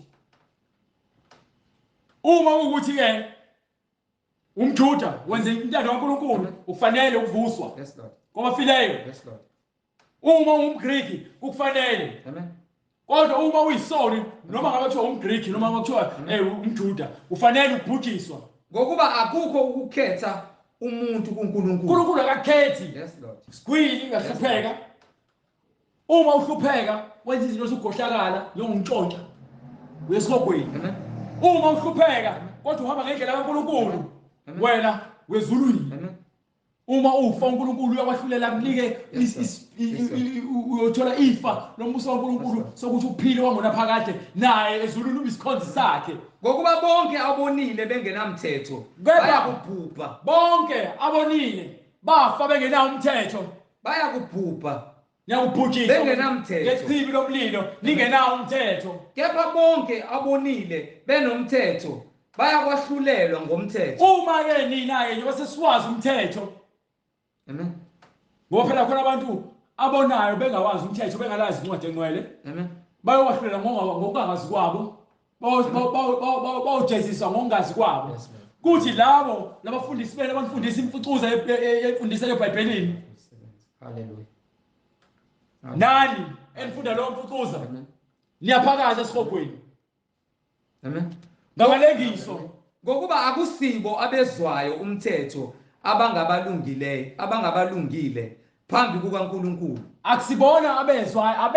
Uma ukuthi ke umJuda wenza intando kaNkulunkulu ufanele ukuvuswa. Yes Lord. Kwabafileyo. Yes Lord. Uma umGreek kufanele. Amen. Kodwa uma uyisoli noma ngabe kuthiwa umGreek noma ngabe kuthiwa umJuda ufanele ukubhujiswa. Ngokuba akukho ukukhetha umuntu kuNkulunkulu. uNkulunkulu akakhethi. Yes Lord. Skwili ngahlupheka. Uma uhlupheka wenza izinto zokugohlakala njengomntshontsha uyesihogweni. Amen. Uma uhlupheka kodwa uhamba ngendlela kaNkulunkulu wena wezulwini. Uma ufa uNkulunkulu uyakwahlulela kunike uyothola ifa lombuso kaNkulunkulu sokuthi uphile wangona phakade naye ezulwini ubisikhonzi sakhe. Ngokuba bonke abonile bengenamthetho bayakubhubha. Bonke abonile bafa bengenawo umthetho bayakubhubha. Niyakubhujisa bengenamthetho. Ngechibi lomlilo ningenawo umthetho. Kepha bonke abonile benomthetho bayakwahlulelwa ngomthetho. Uma ke nina ke basesiwazi umthetho. Amen. Ngoba phela khona abantu abonayo bengawazi umthetho bengalazi incwadi engcwele. Amen. Bayowahlulela ngokungazi kwabo. Bawujeziswa ngokungazi kwabo. Kuthi labo labafundisi bene abafundisa imfucuza efundisa eBhayibhelini. Hallelujah. Nani enfunda lo mfucuza? Niyaphakaza esihogweni. Amen. Ngamalengiso. Ngokuba akusibo abezwayo umthetho abangabalungile phambi kukaNkulunkulu. Akusibona abezwa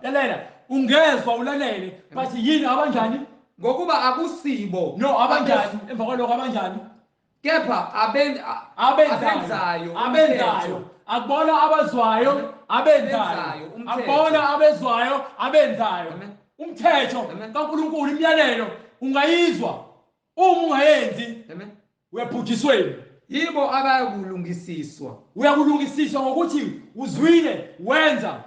lalela ungezwa ulalele bathi yini abanjani? Ngokuba akusibo no abanjani emva kwaloko abanjani? Kepha abenzayo akubona abazwayo abenzayo akubona abezwayo abenzayo. Umthetho kaNkulunkulu imiyalelo ungayizwa uma ungayenzi uyabhujisweni. Yibo abayakulungisiswa. Uyakulungisiswa ngokuthi uzwile wenza.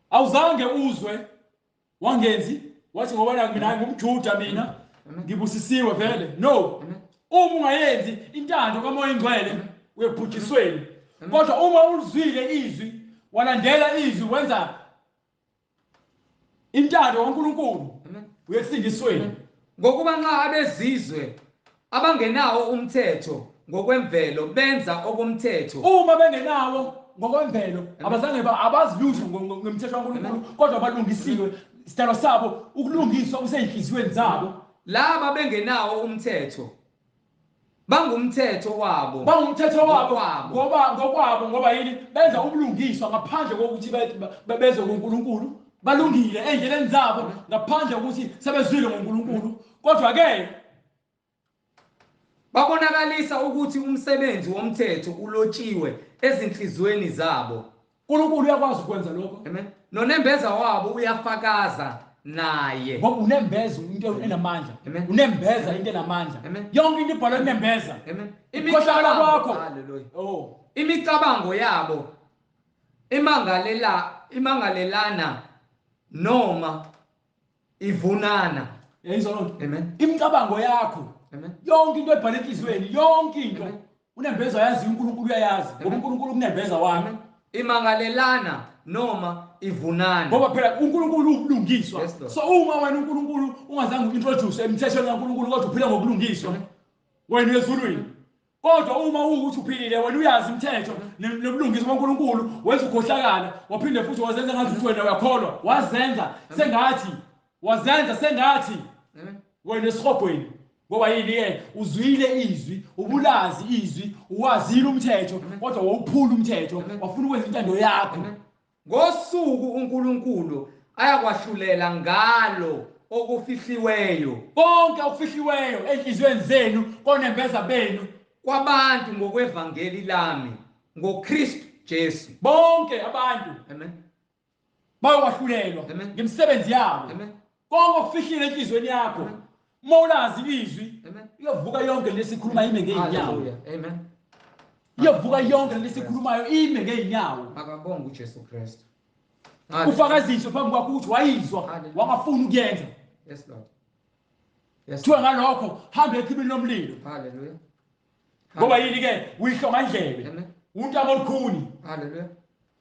Awuzange uzwe wangenzi wathi ngoba mina ngumJuda mina ngibusisiwe vele. No. Uma ungayenzi intando kaMoya Engcwele uyabhujisweni. Kodwa uma uzwile izwi walandela izwi wenza intando kaNkulunkulu uyesindisweni. Ngokuba nxa abezizwe abangenawo umthetho ngokwemvelo benza okomthetho. Uma bengenawo ngokwemvelo abazange abazilutho ngomthetho kaNkulunkulu kodwa balungisiwe isitalo sabo ukulungiswa kuseyinhliziyweni zabo. Laba bengenawo umthetho bangumthetho wabo. Ngoba yini benza ubulungiswa ngaphandle kokuthi beze kuNkulunkulu. Balungile endleleni zabo ngaphandle kokuthi sebezwile ngoNkulunkulu. Kodwa ke babonakalisa ukuthi umsebenzi womthetho ulotshiwe ezinhliziyweni zabo. uNkulunkulu uyakwazi ukwenza lokho. Amen. Nonembeza wabo uyafakaza naye. Ngoba unembeza into enamandla. Unembeza into enamandla. Yonke into ibhalwe unembeza. Amen. Imikhohlakala kwakho. Hallelujah. Oh. Imicabango yabo imangalelana noma ivunana. Yayizona. Amen. Imicabango yakho. Amen. Yonke into ebhalwe enhliziyweni, yonke into unembeza yazi uNkulunkulu uyayazi. Ngoba uNkulunkulu kunembeza wami. imangalelana noma ivunana. Ngoba phela uNkulunkulu ubulungiswa. Yes, Lord. So uma wena uNkulunkulu ungazange uintroduce emthethweni kaNkulunkulu kodwa uphila ngokulungiswa wena ezulwini. Kodwa uma ukuthi uphilile wena uyazi imithetho nobulungiswa kaNkulunkulu wenza ukhohlakala waphinde futhi wazenza ngathi wena uyakholwa wazenza sengathi wena esihogweni. Ngoba yini ke uzwile izwi ubulazi izwi uwazile umthetho kodwa wawuphula umthetho wafuna ukwenza intando yakho. Ngosuku uNkulunkulu ayakwahlulela ngalo okufihliweyo konke okufihliweyo enhlizweni zenu konembeza benu kwabantu ngokwevangeli lami ngoKristu Jesu. bonke abantu Amen. bayowahlulelwa Amen. ngemisebenzi yabo. Amen. Konke okufihlile enhlizweni yakho Amen. mawulazi izwi Amen. iyovuka yonke lesikhuluma ime ngeenyawo. Hallelujah. Amen. Iyovuka yonke lesikhulumayo ime ngeenyawo. Akabonga uJesu Kristu. Ufakaziswe phambi kwakho ukuthi wayizwa Hallelujah. wangafuni ukuyenza. Yes Lord. Yes. Kuthiwa ngalokho hambe ekhibini lomlilo. Hallelujah. Ngoba yini ke uyihlongandlebe Amen. untamo olukhuni. Hallelujah.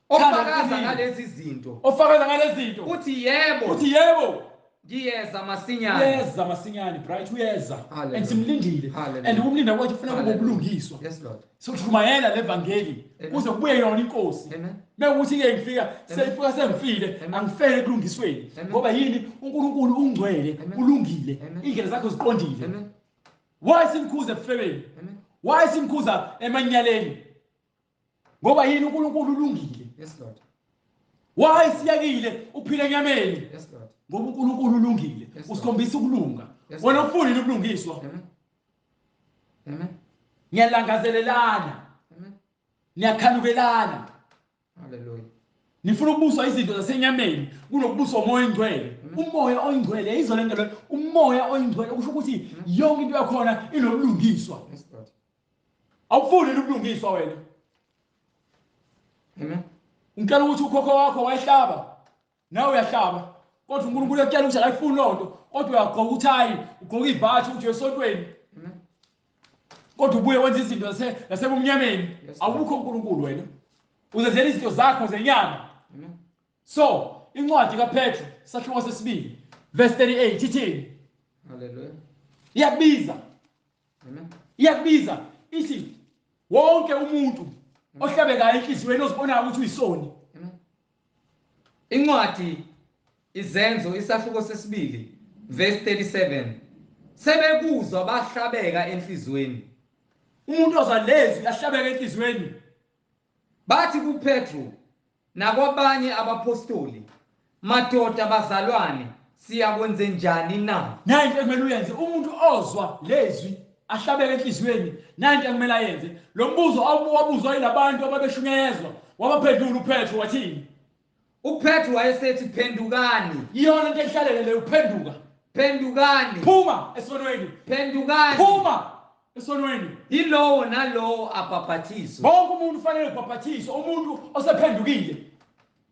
Ofakaza ngalezi zinto. Ofakaza ngalezi zinto Uthi yebo. uthi yebo Ngiyeza masinyane. uyeza masinyane bright uyeza Hallelujah. and simlindile Hallelujah. and ukumlinda kwethu kufanele kube Hallelujah. ubulungiswa. Yes Lord. Sothumayela levangeli Amen. kuze kubuye yona inkosi. Amen. Mekuthi ke ngifika sengifile Amen. angifele kulungisweni Amen. ngoba yini uNkulunkulu ungcwele Amen. ulungile Amen. indlela zakhe ziqondile. Amen. Why simkhuza ebufebeni? Amen. Why simkhuza emanyaleni? Ngoba yini uNkulunkulu ulungile. Yes Lord. Why siyakile uphile enyameni? Yes Lord. Ngoba uNkulunkulu ulungile Yes, usikhombisa ukulunga. Yes, Wena Lord. ufuni ubulungiswa. Amen. Amen. Niyalangazelelana, Amen. niyakhanukelana. Hallelujah. Nifuna ukubuswa izinto zasenyameni kunokubuswa umoya oyingcwele. Umoya oyingcwele izolo ngelo umoya oyingcwele kusho ukuthi yonke into yakhona inobulungiswa. Yes Lord. Awufuni ubulungiswa wena. Amen. Uncela ukuthi ukhokho wakho wayehlaba nawe uyahlaba kodwa uNkulunkulu uyakutshela ukuthi akayifuni lonto kodwa uyagqoka uthayi ugqoka ivathu uthi esontweni Amen. kodwa ubuye wenza izinto zasebumnyameni. Yes, Awukho uNkulunkulu wena uzenzela izinto zakho zenyama. Amen. So incwadi kaPetru sahluko sesibili verse 38 ithi Hallelujah. iyakubiza Amen. ithi wonke umuntu ohlabekayo enhliziyweni ozibonayo ukuthi uyisoni. Amen. Incwadi Izenzo isahluko sesibili verse 37. Sebekuzwa bahlabeka enhlizweni. Umuntu ozalezwi ahlabeka enhliziyweni Bathi kuPetru nakwabanye abapostoli, madoda bazalwane, siyakwenze njani na? nanto ekumele uyenze umuntu ozwa lezwi ahlabeka enhliziyweni nanto ekumele ayenze. Lo mbuzo wabuzwa yilabantu ababeshunyezwa wabaphendula uPetru wathini? uPetru wayesethi phendukani, Iyona into ehlalele leyo uphenduka. phendukani, Phuma esonweni. phendukani. Phuma esonweni. Yilowo nalowo abhaphathiswe. Bonke umuntu ufanele ubhaphathiswe umuntu osephendukile.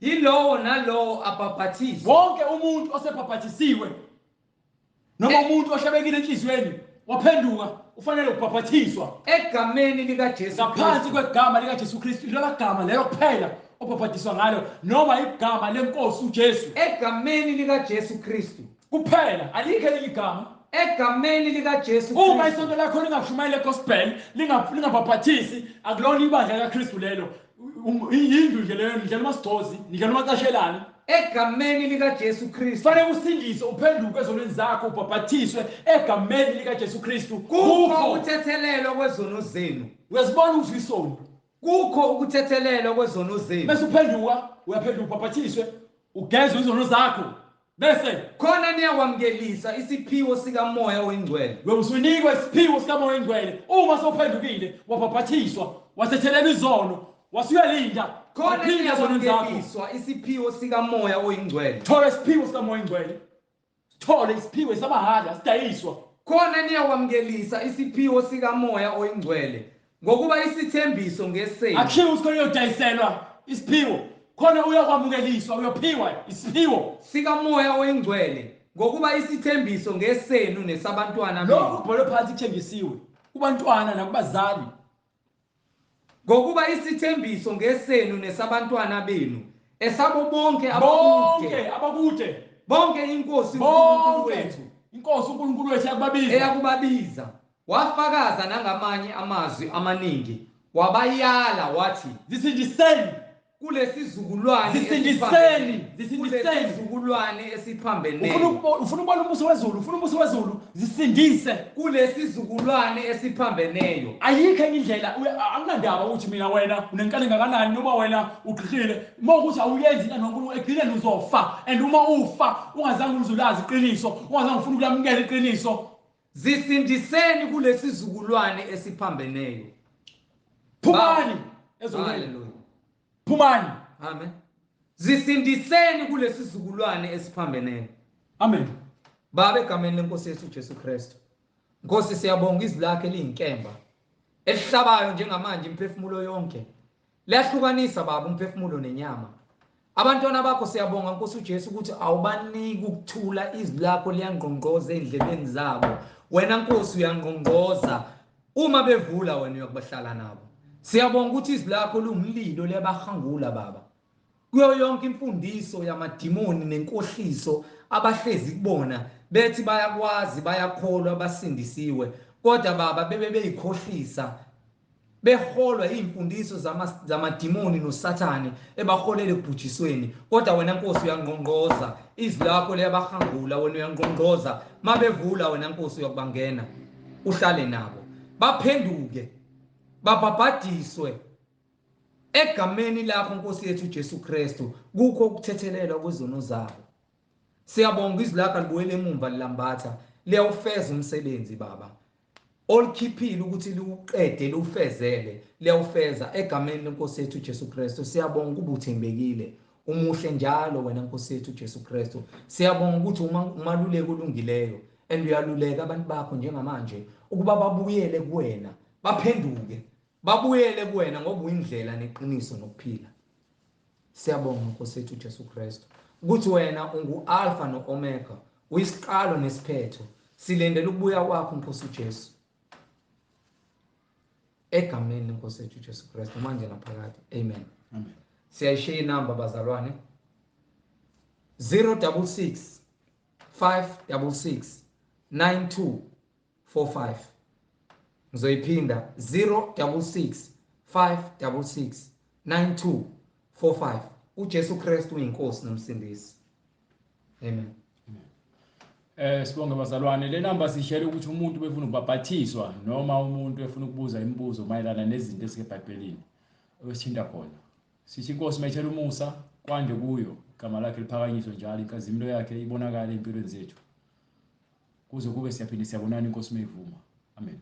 Yilowo nalowo abhaphathiswe. Wonke umuntu osebhaphathisiwe noma umuntu ohlabekile enhliziyweni waphenduka ufanele ubhaphathiswa Egameni likaJesu ngaphansi Kristu. kwegama likaJesu Kristu. Lelo gama lelo kuphela obhaphathiswa ngalo noma igama lenkosi uJesu Egameni likaJesu Kristu. kuphela alikho elinye igama. Egameni likaJesu Uma Kristu. isonto lakho lingashumayela igospel lingabhaphathisi akulona ibandla likaKristu lelo. Yindlu nje leyo ndlela umasigcozi ndlela umacashelana. Egameni likaJesu Kristu. Fanele usindiswe uphenduke ezonweni zakho ubhaphathiswe egameni likaJesu Kristu. Kukho ukuthethelelwa kwezono zenu. Uyazibona ukuthi uyisoni. Kukho ukuthethelelwa kwezono zenu. Bese uphenduka uyaphenduka ubhaphathiswe ugezwe izono zakho bese Khona niyakwamukelisa isiphiwo sikamoya oyingcwele. usunikwa isiphiwo sikamoya oyingcwele. Uma sowuphendukile wabhaphathiswa wathethelela izono wasuyalinda Khona waphinde ezonweni zakho. niyakwamukeliswa isiphiwo sikamoya oyingcwele. Thola isiphiwo sikamoya oyingcwele. Thola isiphiwo samahhala sidayiswa. Khona niyakwamukelisa isiphiwo sikamoya oyingcwele ngokuba isithembiso ngesenu. Akhiwe usikhona uyodayiselwa isiphiwo. Khona uyakwamukeliswa uyophiwa isiphiwo Sikamoya oyingcwele ngokuba isithembiso ngesenu nesabantwana lokho benu. kubhalwe phansi kuthengisiwe kubantwana nakubazali. ngokuba isithembiso ngesenu nesabantwana benu esabo bonke abakude bonke inkosi uNkulunkulu wethu inkosi uNkulunkulu wethu eyakubabiza wafakaza nangamanye amazwi amaningi wabayala wathi zisindiseni kulesizukulwane esiphambeneyo ufuna ubona umbuso wezulu zisindise kulesizukulwane esiphambeneyo ayikho enye indlela akunandaba ukuthi mina wena unenkani ngakanani noma wena ugqirhile ukuthi awuyenzi into noNkulunkulu egcineni uzofa and uma ufa ungazange uzulazi iqiniso ungazange ufuna ukulamukela iqiniso zisindiseni kulesizukulwane esiphambeneyo phumani phumani amen zisindiseni kulesizukulwane esiphambeneyo amen baba egameni lenkosi yethu uJesu Kristu Nkosi siyabonga izwi lakhe liyinkemba elihlabayo njengamanje imphefumulo yonke liyahlukanisa baba umphefumulo nenyama abantwana bakho siyabonga Nkosi uJesu ukuthi awubaniki ukuthula izwi lakho liyangqongqoza endlebeni zabo wena Nkosi uyangqongqoza uma bevula wena uyakubahlala nabo siyabonga ukuthi izwi lakho lungumlilo liyabahangula baba kuyo yonke imfundiso yamadimoni nenkohliso abahlezi kubona bethi bayakwazi bayakholwa basindisiwe kodwa baba beyikhohlisa beholwa izimfundiso zamadimoni noSathane ebaholele ekubhujisweni kodwa wena Nkosi uyangqongqoza izwi lakho liyabahangula wena uyangqongqoza mabevula wena Nkosi uyakubangena uhlale nabo baphenduke babhabhadiswe egameni lakho Nkosi yethu Jesu Kristu kukho ukuthethelelwa kwezono zabo siyabonga izwi lakho libuyele emumva lilambatha liyawufeza umsebenzi baba olikhiphile ukuthi liuqede liufezele liyawufeza egameni lenkosi yethu Jesu Kristu siyabonga kuba uthembekile umuhle njalo wena Nkosi yethu Jesu Kristu siyabonga ukuthi umaluleko olungileyo uyaluleka abantu bakho njengamanje ukuba babuyele kuwena baphenduke babuyele kuwena ngoba uyindlela neqiniso nokuphila siyabonga Nkosi yethu Jesu Kristu ukuthi wena ungu-alpha no-omega uyisiqalo nesiphetho silendele ukubuya kwakho Nkosi uJesu egameni lenkosi yethu Jesu Kristu manje naphakade amen siyayishiya inamba bazalwane 066 566 9245 ngizoyiphinda 066 566 9245 uJesu Kristu uyinkosi nomsindisi amen sibonge bazalwane le namba sishele ukuthi umuntu befuna ukubaphathiswa noma umuntu efuna ukubuza imibuzo mayelana nezinto ezikeBhayibhelini wesithinda khona sithi inkosi mayithela umusa kwande kuyo igama lakhe liphakanyiswe njalo inkazimilo yakhe ibonakala empilweni zethu kuze kube siyaphinde siyabonana inkosi mayivuma amen